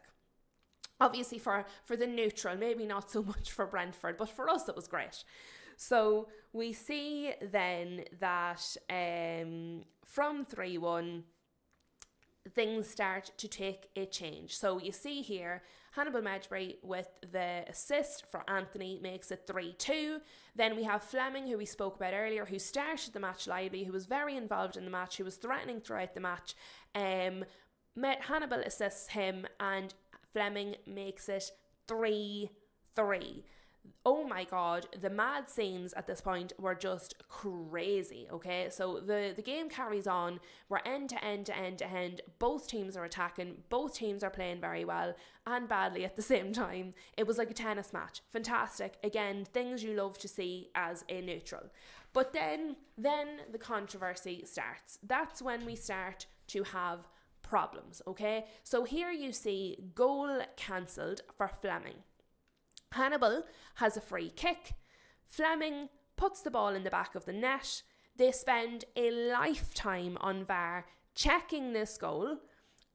S1: Obviously for the neutral, maybe not so much for Brentford, but for us it was great. So we see then that from 3-1, things start to take a change. So you see here, Hannibal Medbury with the assist for Anthony makes it 3-2. Then we have Fleming, who we spoke about earlier, who started the match lively, who was very involved in the match, who was threatening throughout the match. Hannibal assists him, and Fleming makes it 3-3. Oh my God, the mad scenes at this point were just crazy, okay? So the game carries on. We're end to end. Both teams are attacking. Both teams are playing very well and badly at the same time. It was like a tennis match. Fantastic. Again, things you love to see as a neutral. But then the controversy starts. That's when we start to have problems, okay? So here you see goal cancelled for Fleming. Hannibal has a free kick. Fleming puts the ball in the back of the net. They spend a lifetime on VAR checking this goal,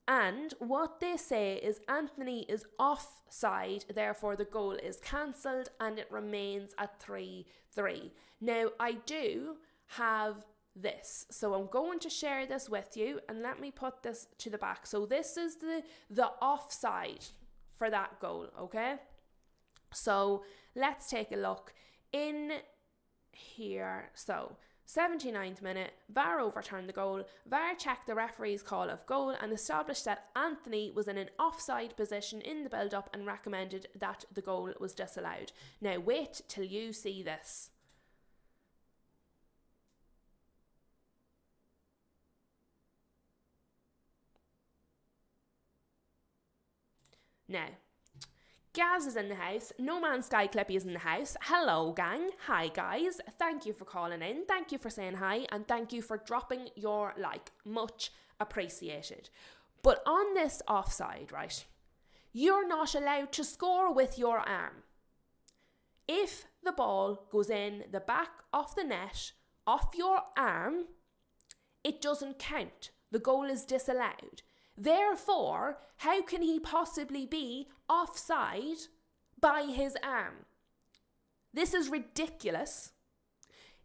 S1: and what they say is Anthony is offside, therefore the goal is cancelled and it remains at 3-3. Now, I do have this, so I'm going to share this with you, and let me put this to the back. So this is the offside for that goal, okay? So let's take a look in here. So 79th minute, VAR overturned the goal. VAR checked the referee's call of goal and established that Anthony was in an offside position in the build-up and recommended that the goal was disallowed. Now wait till you see this. Now, Gaz is in the house. No Man's Sky Clippy is in the house. Hello, gang. Hi, guys. Thank you for calling in. Thank you for saying hi. And thank you for dropping your like. Much appreciated. But on this offside, right, you're not allowed to score with your arm. If the ball goes in the back of the net off your arm, it doesn't count. The goal is disallowed. Therefore, how can he possibly be offside by his arm? This is ridiculous.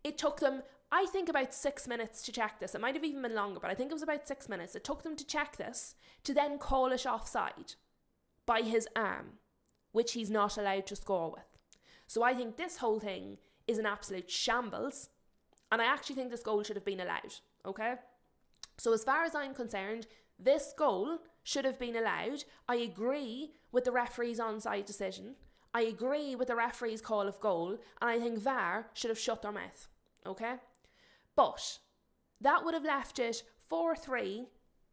S1: It took them I think about 6 minutes to check this. It might have even been longer, but I think it was about 6 minutes. It took them to check this, to then call it offside by his arm, which he's not allowed to score with. So I think this whole thing is an absolute shambles, and I actually think this goal should have been allowed, okay? So as far as I'm concerned, this goal should have been allowed. I agree with the referee's onside decision. I agree with the referee's call of goal, and I think VAR should have shut their mouth, okay? But that would have left it 4-3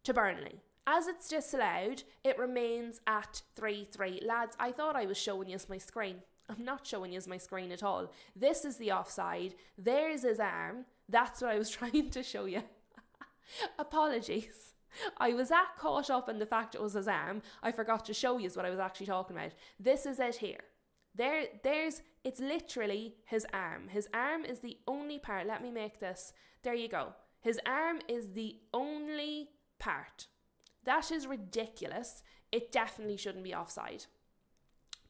S1: to Burnley. As it's disallowed, it remains at 3-3. Lads, I thought I was showing you my screen. I'm not showing you my screen at all. This is the offside. There's his arm. That's what I was trying to show you. Apologies. I was that caught up in the fact it was his arm, I forgot to show you what I was actually talking about. This is it here. It's literally his arm. His arm is the only part. Let me make this. There you go. His arm is the only part. That is ridiculous. It definitely shouldn't be offside.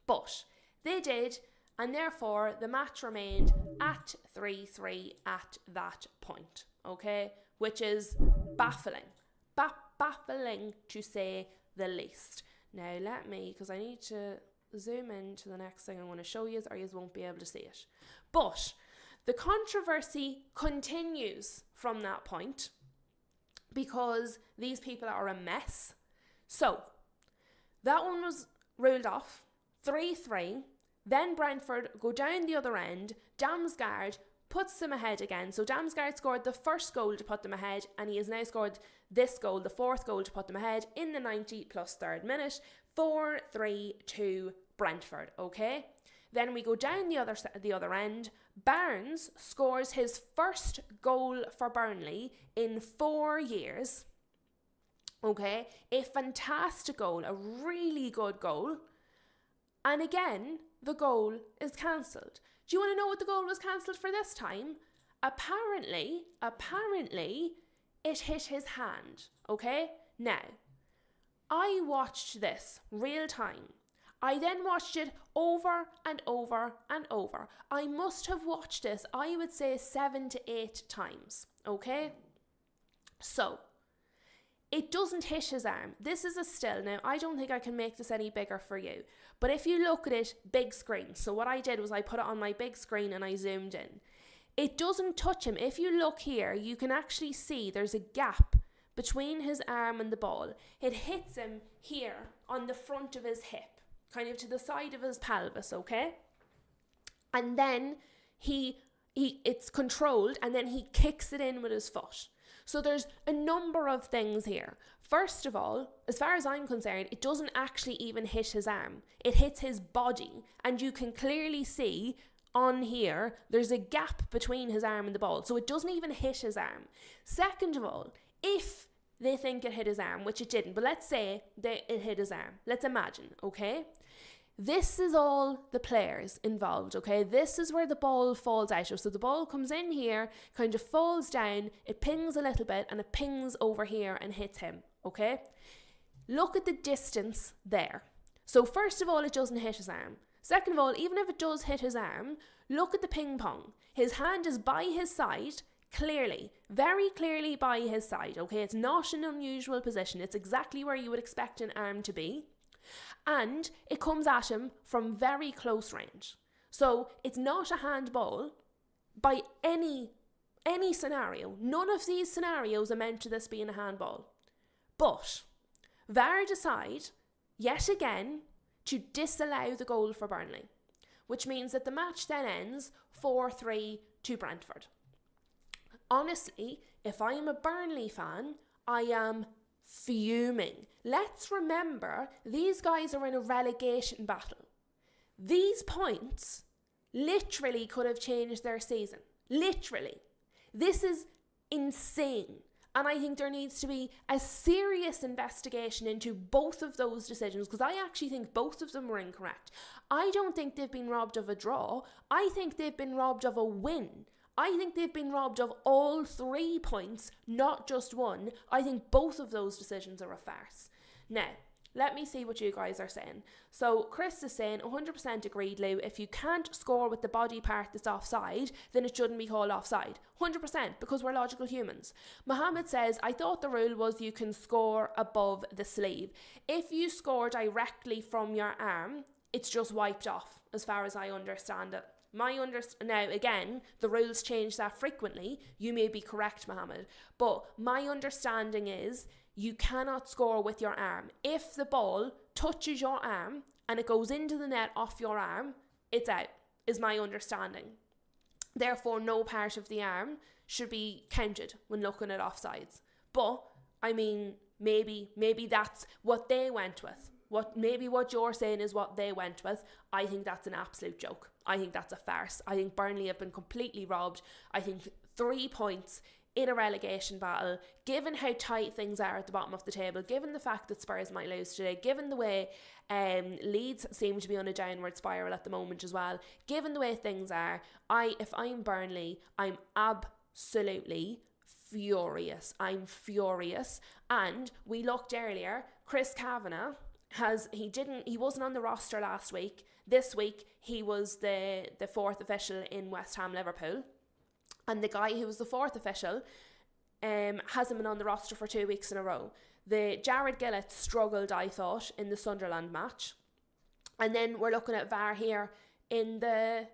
S1: But they did, and therefore the match remained at 3-3 at that point, okay? Which is baffling. Baffling to say the least. Now let me, because I need to zoom in to the next thing I want to show you, or you won't be able to see it. But the controversy continues from that point, because these people are a mess. So that one was ruled off, 3-3. Then Brentford go down the other end. Damsgaard puts them ahead again. So Damsgaard scored the first goal to put them ahead, and he has now scored this goal, the fourth goal to put them ahead in the 90 plus third minute. 4-3 to Brentford, okay? Then we go down the other end. Barnes scores his first goal for Burnley in 4 years. Okay, a fantastic goal, a really good goal. And again, the goal is cancelled. Do you want to know what the goal was cancelled for this time? Apparently, it hit his hand, okay? Now, I watched this real time. I then watched it over and over and over. I must have watched this, I would say 7 to 8 times, okay? So, it doesn't hit his arm. This is a still. Now, I don't think I can make this any bigger for you. But if you look at it, big screen. So what I did was I put it on my big screen and I zoomed in. It doesn't touch him. If you look here, you can actually see there's a gap between his arm and the ball. It hits him here on the front of his hip, kind of to the side of his pelvis, okay? And then it's controlled, and then he kicks it in with his foot. So there's a number of things here. First of all, as far as I'm concerned, it doesn't actually even hit his arm. It hits his body, and you can clearly see on here, there's a gap between his arm and the ball. So it doesn't even hit his arm. Second of all, if they think it hit his arm, which it didn't, but let's say it hit his arm. Let's imagine, okay? This is all the players involved, okay? This is where the ball falls out of. So the ball comes in here, kind of falls down, it pings a little bit, and it pings over here and hits him, okay? Look at the distance there. So first of all, it doesn't hit his arm. Second of all, even if it does hit his arm, look at the ping pong. His hand is by his side, clearly, very clearly by his side, okay? It's not an unusual position. It's exactly where you would expect an arm to be. And it comes at him from very close range. So it's not a handball by any scenario. None of these scenarios amount to this being a handball. But VAR decide, yet again, to disallow the goal for Burnley, which means that the match then ends 4-3 to Brentford. Honestly, if I am a Burnley fan, I am fuming. Let's remember, these guys are in a relegation battle. These points literally could have changed their season. Literally. This is insane. And I think there needs to be a serious investigation into both of those decisions, because I actually think both of them were incorrect. I don't think they've been robbed of a draw. I think they've been robbed of a win. I think they've been robbed of all 3 points, not just one. I think both of those decisions are a farce. Now, Let me see what you guys are saying. So Chris is saying 100% agreed, Lou. If you can't score with the body part that's offside, then it shouldn't be called offside. 100%, because we're logical humans. Mohammed says, I thought the rule was you can score above the sleeve. If you score directly from your arm, it's just wiped off, as far as I understand it. Now, again, the rules change that frequently. You may be correct, Mohammed. But my understanding is you cannot score with your arm. If the ball touches your arm and it goes into the net off your arm, it's out, is my understanding. Therefore, no part of the arm should be counted when looking at offsides. But, I mean, maybe that's what they went with. Maybe what you're saying is what they went with. I think that's an absolute joke. I think that's a farce. I think Burnley have been completely robbed. I think 3 points in a relegation battle, given how tight things are at the bottom of the table, given the fact that Spurs might lose today, given the way Leeds seem to be on a downward spiral at the moment as well, given the way things are, if I'm Burnley, I'm absolutely furious. I'm furious. And we looked earlier, Chris Kavanagh, he wasn't on the roster last week. This week he was the fourth official in West Ham Liverpool, and the guy who was the fourth official hasn't been on the roster for 2 weeks in a row. The Jared Gillett struggled, I thought, in the Sunderland match, and then we're looking at VAR here in the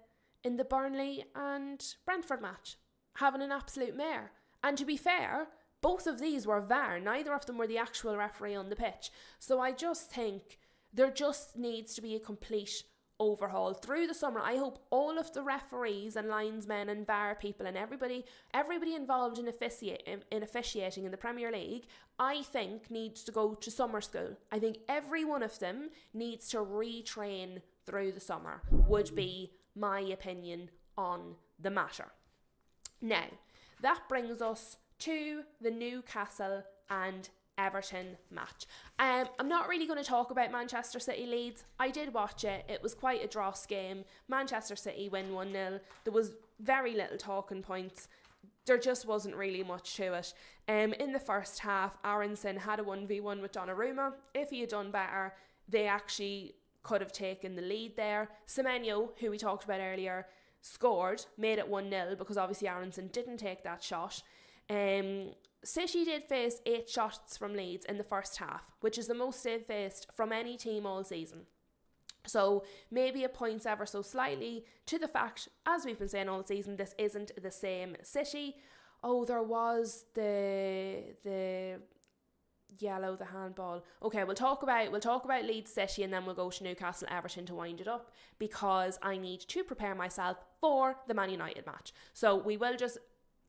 S1: Burnley and Brentford match, having an absolute mare. And to be fair, both of these were VAR. Neither of them were the actual referee on the pitch. So I just think there just needs to be a complete overhaul through the summer. I hope all of the referees and linesmen and VAR people and everybody involved in officiating in the Premier League, I think needs to go to summer school. I think every one of them needs to retrain through the summer, would be my opinion on the matter. Now, that brings us to the Newcastle and Everton match. I'm not really going to talk about Manchester City Leeds. I did watch it. It was quite a dross game. Manchester City win 1-0. There was very little talking points. There just wasn't really much to it. In the first half, Aronson had a 1v1 with Donnarumma. If he had done better, they actually could have taken the lead there. Semenyo, who we talked about earlier, scored, made it 1-0 because obviously Aronson didn't take that shot. City did face 8 shots from Leeds in the first half, which is the most they've faced from any team all season. So maybe it points ever so slightly to the fact, as we've been saying all season, this isn't the same City. Oh, there was the yellow, the handball. Okay, we'll talk about Leeds City and then we'll go to Newcastle Everton to wind it up, because I need to prepare myself for the Man United match. So we will just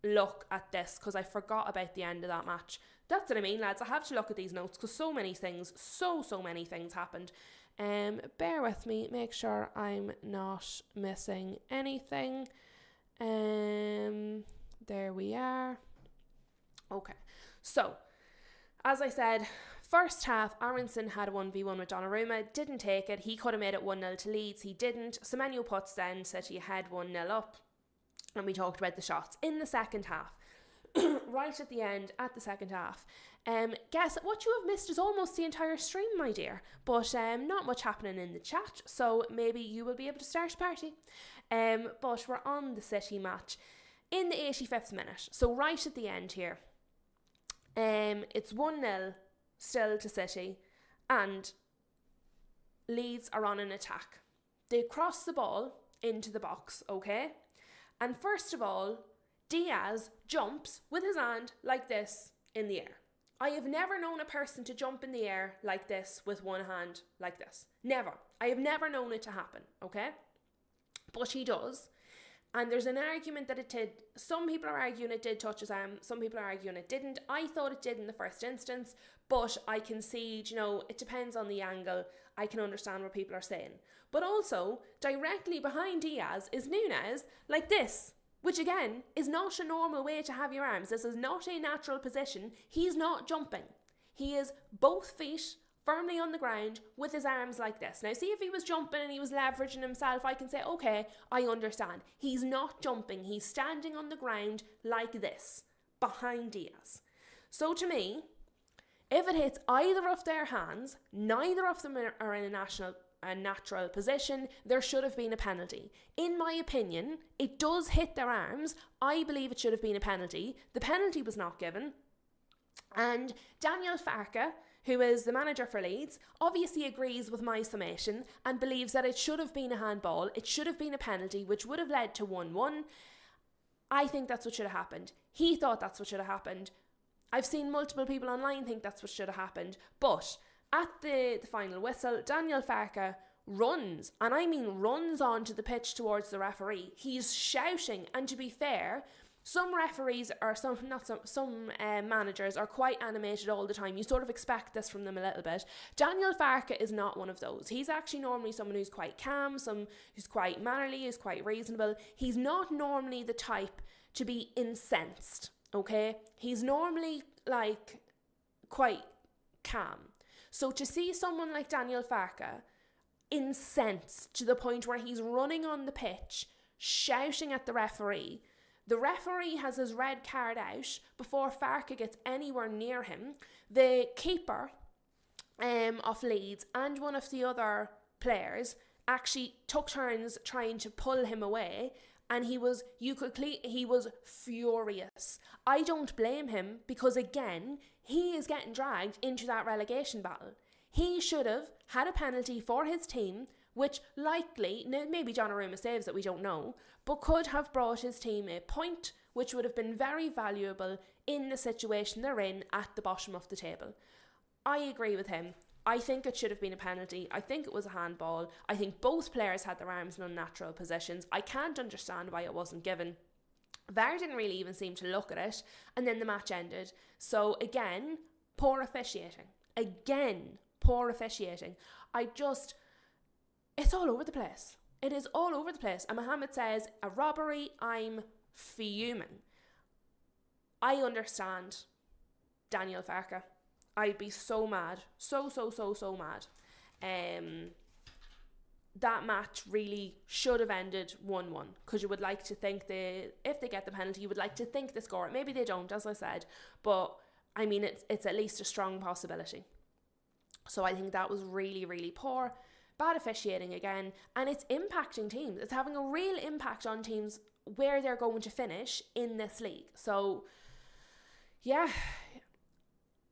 S1: look at this because I forgot about the end of that match. That's what I mean, lads. I have to look at these notes because so many things happened. Bear with me, make sure I'm not missing anything. There we are. Okay, so as I said, first half, Aronson had a 1v1 with Donnarumma, didn't take it. He could have made it 1-0 to Leeds, he didn't. Semenyo puts down City ahead 1-0 up. And we talked about the shots in the second half. Right at the end, at the second half. Guess what you have missed is almost the entire stream, my dear. But not much happening in the chat, so maybe you will be able to start a party. But we're on the City match in the 85th minute. So right at the end here. It's 1-0 still to City. And Leeds are on an attack. They cross the ball into the box, okay? And first of all, Diaz jumps with his hand like this in the air. I have never known a person to jump in the air like this with one hand like this. Never. I have never known it to happen, okay? But he does. And there's an argument that it did. Some people are arguing it did touch his arm. Some people are arguing it didn't. I thought it did in the first instance. But I can see, it depends on the angle. I can understand what people are saying. But also, directly behind Diaz is Núñez like this, which again is not a normal way to have your arms. This is not a natural position. He's not jumping. He is both feet firmly on the ground with his arms like this. Now, see, if he was jumping and he was leveraging himself, I can say, okay, I understand. He's not jumping. He's standing on the ground like this, behind Diaz. So to me, If it hits either of their hands, neither of them are in a natural position, there should have been a penalty. In my opinion, it does hit their arms. I believe it should have been a penalty. The penalty was not given. And Daniel Farke, who is the manager for Leeds, obviously agrees with my summation and believes that it should have been a handball, it should have been a penalty, which would have led to 1-1. I think that's what should have happened. He thought that's what should have happened. I've seen multiple people online think that's what should have happened. But at the final whistle, Daniel Farke runs, and I mean runs onto the pitch towards the referee. He's shouting, and to be fair, some referees or some managers are quite animated all the time. You sort of expect this from them a little bit. Daniel Farke is not one of those. He's actually normally someone who's quite calm, who's quite mannerly, who's quite reasonable. He's not normally the type to be incensed, okay? He's normally like quite calm. So to see someone like Daniel Farke incensed to the point where he's running on the pitch, shouting at the referee has his red card out before Farke gets anywhere near him. The keeper of Leeds and one of the other players actually took turns trying to pull him away, and he was furious. I don't blame him, because again, he is getting dragged into that relegation battle. He should have had a penalty for his team, which likely, maybe Donnarumma saves it, we don't know, but could have brought his team a point, which would have been very valuable in the situation they're in at the bottom of the table. I agree with him. I think it should have been a penalty. I think it was a handball. I think both players had their arms in unnatural positions. I can't understand why it wasn't given. VAR didn't really even seem to look at it, and then the match ended. So again, poor officiating. It's all over the place. It is all over the place. And Mohammed says, a robbery, I'm fuming. I understand Daniel Farke. I'd be so mad. So mad. That match really should have ended 1-1, because you would like to think if they get the penalty, you would like to think they score it. Maybe they don't, as I said, but I mean, it's at least a strong possibility. So I think that was really, really poor. Bad officiating again, and it's impacting teams. It's having a real impact on teams where they're going to finish in this league. So, yeah,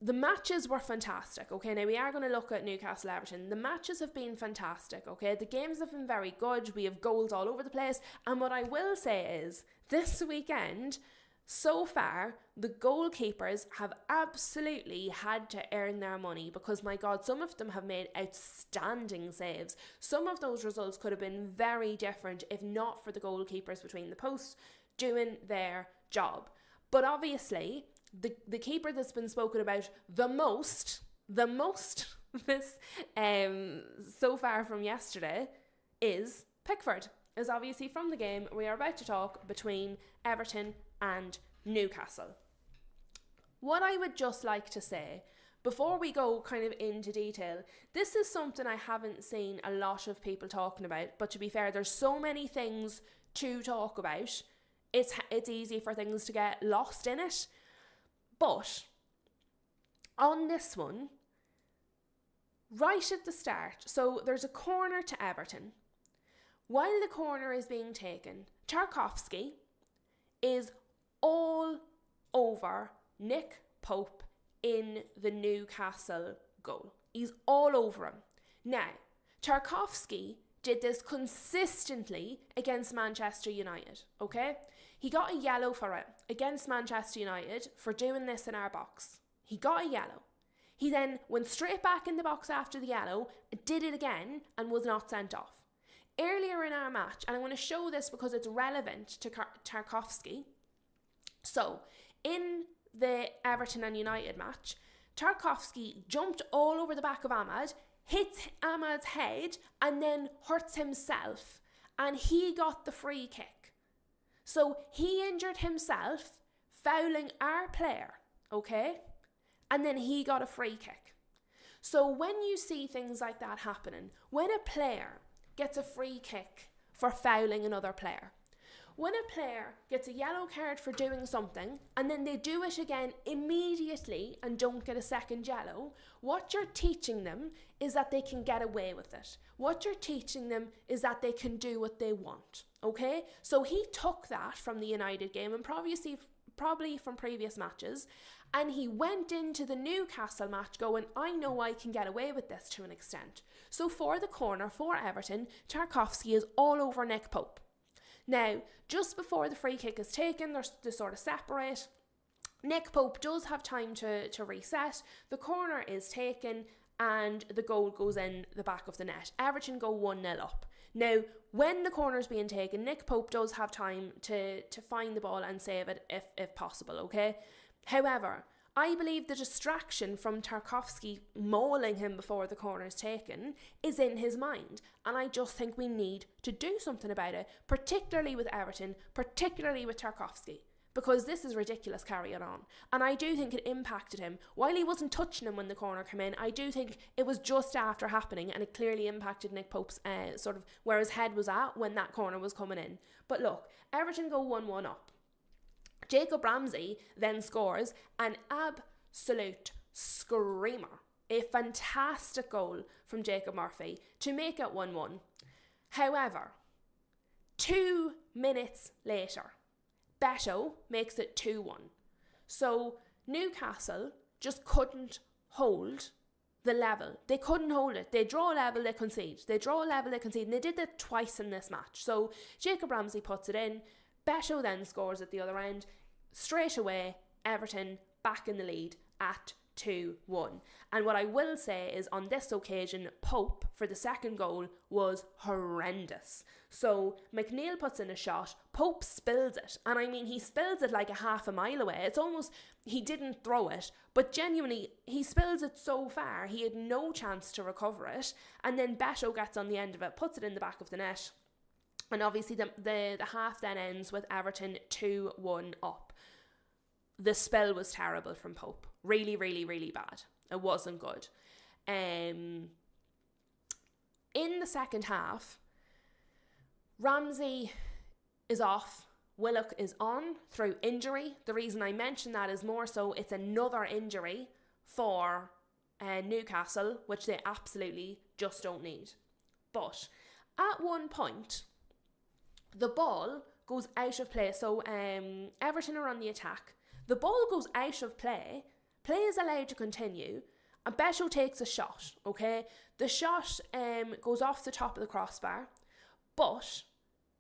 S1: the matches were fantastic, okay? Now, we are going to look at Newcastle Everton. The matches have been fantastic, okay? The games have been very good. We have goals all over the place. And what I will say is, this weekend, so far, the goalkeepers have absolutely had to earn their money, because, my God, some of them have made outstanding saves. Some of those results could have been very different if not for the goalkeepers between the posts doing their job. But obviously, the keeper that's been spoken about the most this so far from yesterday is Pickford. Is obviously from the game we are about to talk between Everton and Newcastle. What I would just like to say, before we go kind of into detail, this is something I haven't seen a lot of people talking about, but to be fair, there's so many things to talk about, it's easy for things to get lost in it. But on this one, right at the start, so there's a corner to Everton. While the corner is being taken, Tarkowski is all over Nick Pope in the Newcastle goal. He's all over him. Now, Tarkowski did this consistently against Manchester United, okay? He got a yellow for it against Manchester United for doing this in our box. He got a yellow. He then went straight back in the box after the yellow, did it again, and was not sent off. Earlier in our match, and I'm going to show this because it's relevant to Tarkowski. So, in the Everton and United match, Tarkowski jumped all over the back of Ahmad, hits Ahmad's head, and then hurts himself. And he got the free kick. So, he injured himself, fouling our player, okay? And then he got a free kick. So, when you see things like that happening, when a player gets a free kick for fouling another player, when a player gets a yellow card for doing something and then they do it again immediately and don't get a second yellow, what you're teaching them is that they can get away with it. What you're teaching them is that they can do what they want, okay? So he took that from the United game and probably from previous matches, and he went into the Newcastle match going, I know I can get away with this to an extent. So for the corner for Everton, Tarkowski is all over Nick Pope. Now, just before the free kick is taken, they sort of separate. Nick Pope does have time to reset. The corner is taken and the goal goes in the back of the net. Everton go 1-0 up. Now, when the corner is being taken, Nick Pope does have time to find the ball and save it if possible, okay? However, I believe the distraction from Tarkowski mauling him before the corner is taken is in his mind. And I just think we need to do something about it, particularly with Everton, particularly with Tarkowski, because this is ridiculous carrying on. And I do think it impacted him. While he wasn't touching him when the corner came in, I do think it was just after happening, and it clearly impacted Nick Pope's sort of where his head was at when that corner was coming in. But look, Everton go 1-1 up. Jacob Ramsey then scores an absolute screamer. A fantastic goal from Jacob Murphy to make it 1-1. However, 2 minutes later, Beto makes it 2-1. So Newcastle just couldn't hold the level. They couldn't hold it. They draw level, they concede. They draw level, they concede. And they did that twice in this match. So Jacob Ramsey puts it in. Beto then scores at the other end. Straight away, Everton back in the lead at 2-1. And what I will say is on this occasion, Pope for the second goal was horrendous. So McNeil puts in a shot, Pope spills it. And I mean, he spills it like a half a mile away. It's almost, he didn't throw it, but genuinely, he spills it so far, he had no chance to recover it. And then Beto gets on the end of it, puts it in the back of the net. And obviously the half then ends with Everton 2-1 up. The spell was terrible from Pope. Really, really, really bad. It wasn't good. In the second half, Ramsey is off. Willock is on through injury. The reason I mention that is more so it's another injury for Newcastle, which they absolutely just don't need. But at one point, the ball goes out of play. So Everton are on the attack. The ball goes out of play. Play is allowed to continue. And Beto takes a shot, okay? The shot goes off the top of the crossbar. But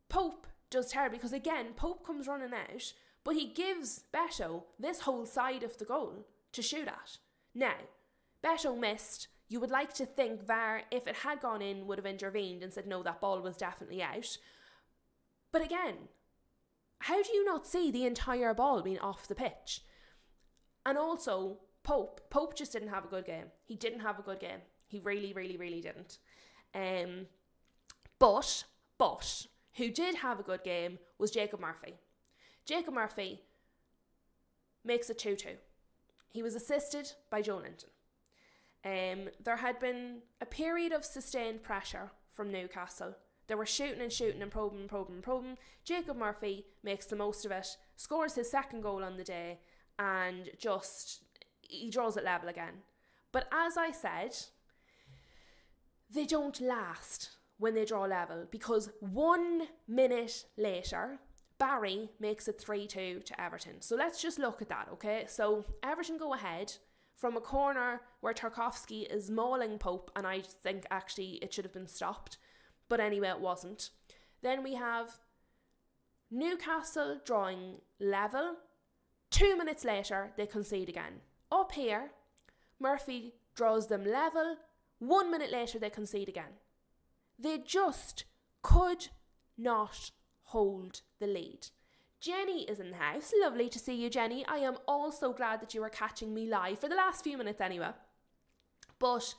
S1: Pope does terribly because, again, Pope comes running out. But he gives Beto this whole side of the goal to shoot at. Now, Beto missed. You would like to think VAR, if it had gone in, would have intervened and said, no, that ball was definitely out. But again, how do you not see the entire ball being off the pitch? And also, Pope just didn't have a good game. He didn't have a good game. He really, really, really didn't. But who did have a good game was Jacob Murphy. Jacob Murphy makes it 2-2. He was assisted by Joe Linton. There had been a period of sustained pressure from Newcastle. They were shooting and probing. Jacob Murphy makes the most of it, scores his second goal on the day, and he draws it level again. But as I said, they don't last when they draw level, because 1 minute later, Barry makes it 3-2 to Everton. So let's just look at that, okay? So Everton go ahead from a corner where Tarkowski is mauling Pope, and I think actually it should have been stopped. But anyway, it wasn't. Then we have Newcastle drawing level. 2 minutes later, they concede again. Up here, Murphy draws them level. 1 minute later, they concede again. They just could not hold the lead. Jenny is in the house. Lovely to see you, Jenny. I am also glad that you are catching me live for the last few minutes anyway. But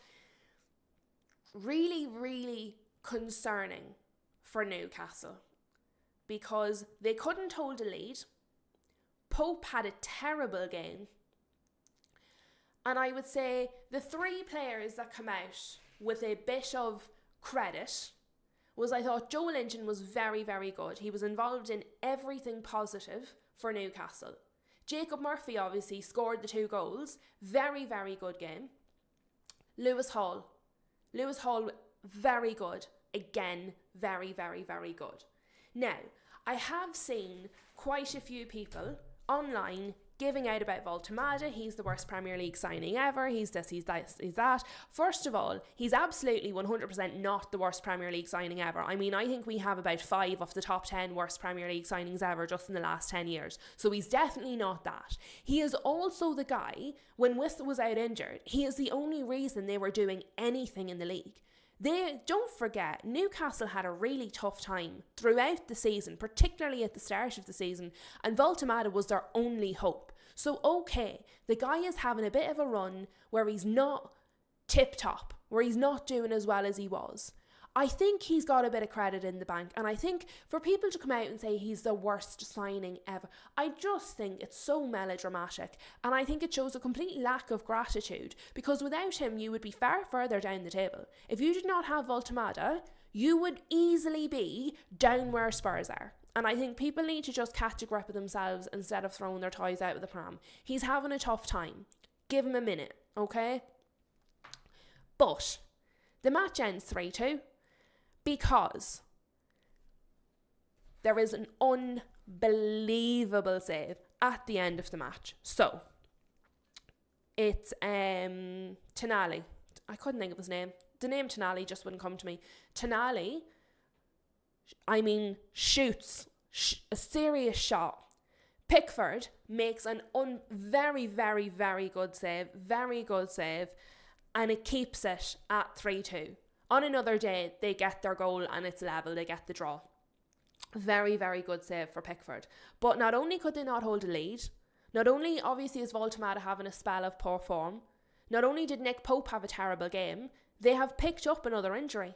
S1: really, really concerning for Newcastle because they couldn't hold a lead. Pope had a terrible game. And I would say the 3 players that come out with a bit of credit, was I thought Joe Linton was very, very good. He was involved in everything positive for Newcastle. Jacob Murphy obviously scored the 2 goals. Very, very good game. Lewis Hall, very good. Again, very, very, very good. Now, I have seen quite a few people online giving out about Voltemada. He's the worst Premier League signing ever. He's this, he's that. First of all, he's absolutely 100% not the worst Premier League signing ever. I mean, I think we have about 5 of the top 10 worst Premier League signings ever just in the last 10 years. So he's definitely not that. He is also the guy, when Whistle was out injured, he is the only reason they were doing anything in the league. Don't forget, Newcastle had a really tough time throughout the season, particularly at the start of the season, and Voltemada was their only hope. So okay, the guy is having a bit of a run where he's not tip-top, where he's not doing as well as he was. I think he's got a bit of credit in the bank, and I think for people to come out and say he's the worst signing ever, I just think it's so melodramatic, and I think it shows a complete lack of gratitude, because without him you would be far further down the table. If you did not have Voltemada, you would easily be down where Spurs are. And I think people need to just catch a grip of themselves instead of throwing their toys out of the pram. He's having a tough time. Give him a minute, okay? But the match ends 3-2. Because there is an unbelievable save at the end of the match. So, it's Tonali. I couldn't think of his name. The name Tonali just wouldn't come to me. Tonali, shoots a serious shot. Pickford makes an very, very, very good save. Very good save. And it keeps it at 3-2. On another day, they get their goal and it's level, they get the draw. Very, very good save for Pickford. But not only could they not hold a lead, not only obviously is Voltemada having a spell of poor form, not only did Nick Pope have a terrible game, they have picked up another injury.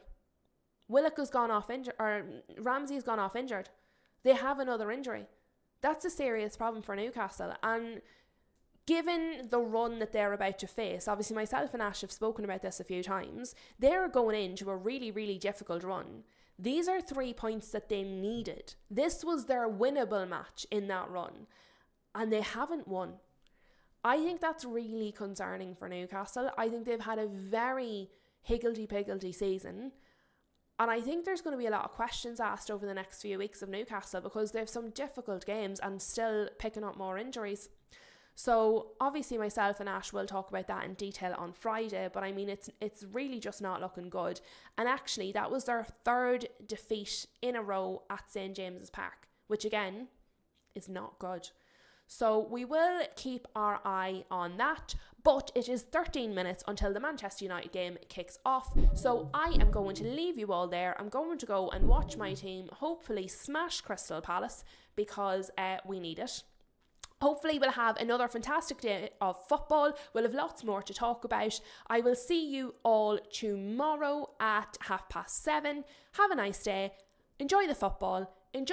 S1: Willock has gone off injured, or Ramsey has gone off injured. They have another injury. That's a serious problem for Newcastle. And given the run that they're about to face, obviously myself and Ash have spoken about this a few times, they're going into a really, really difficult run. These are 3 points that they needed. This was their winnable match in that run, and they haven't won. I think that's really concerning for Newcastle. I think they've had a very higgledy-piggledy season, and I think there's going to be a lot of questions asked over the next few weeks of Newcastle because they have some difficult games and still picking up more injuries. So obviously myself and Ash will talk about that in detail on Friday, but I mean it's really just not looking good. And actually that was their 3rd defeat in a row at St. James's Park, which again is not good. So we will keep our eye on that, but it is 13 minutes until the Manchester United game kicks off. So I am going to leave you all there. I'm going to go and watch my team hopefully smash Crystal Palace because we need it. Hopefully we'll have another fantastic day of football. We'll have lots more to talk about. I will see you all tomorrow at 7:30. Have a nice day. Enjoy the football.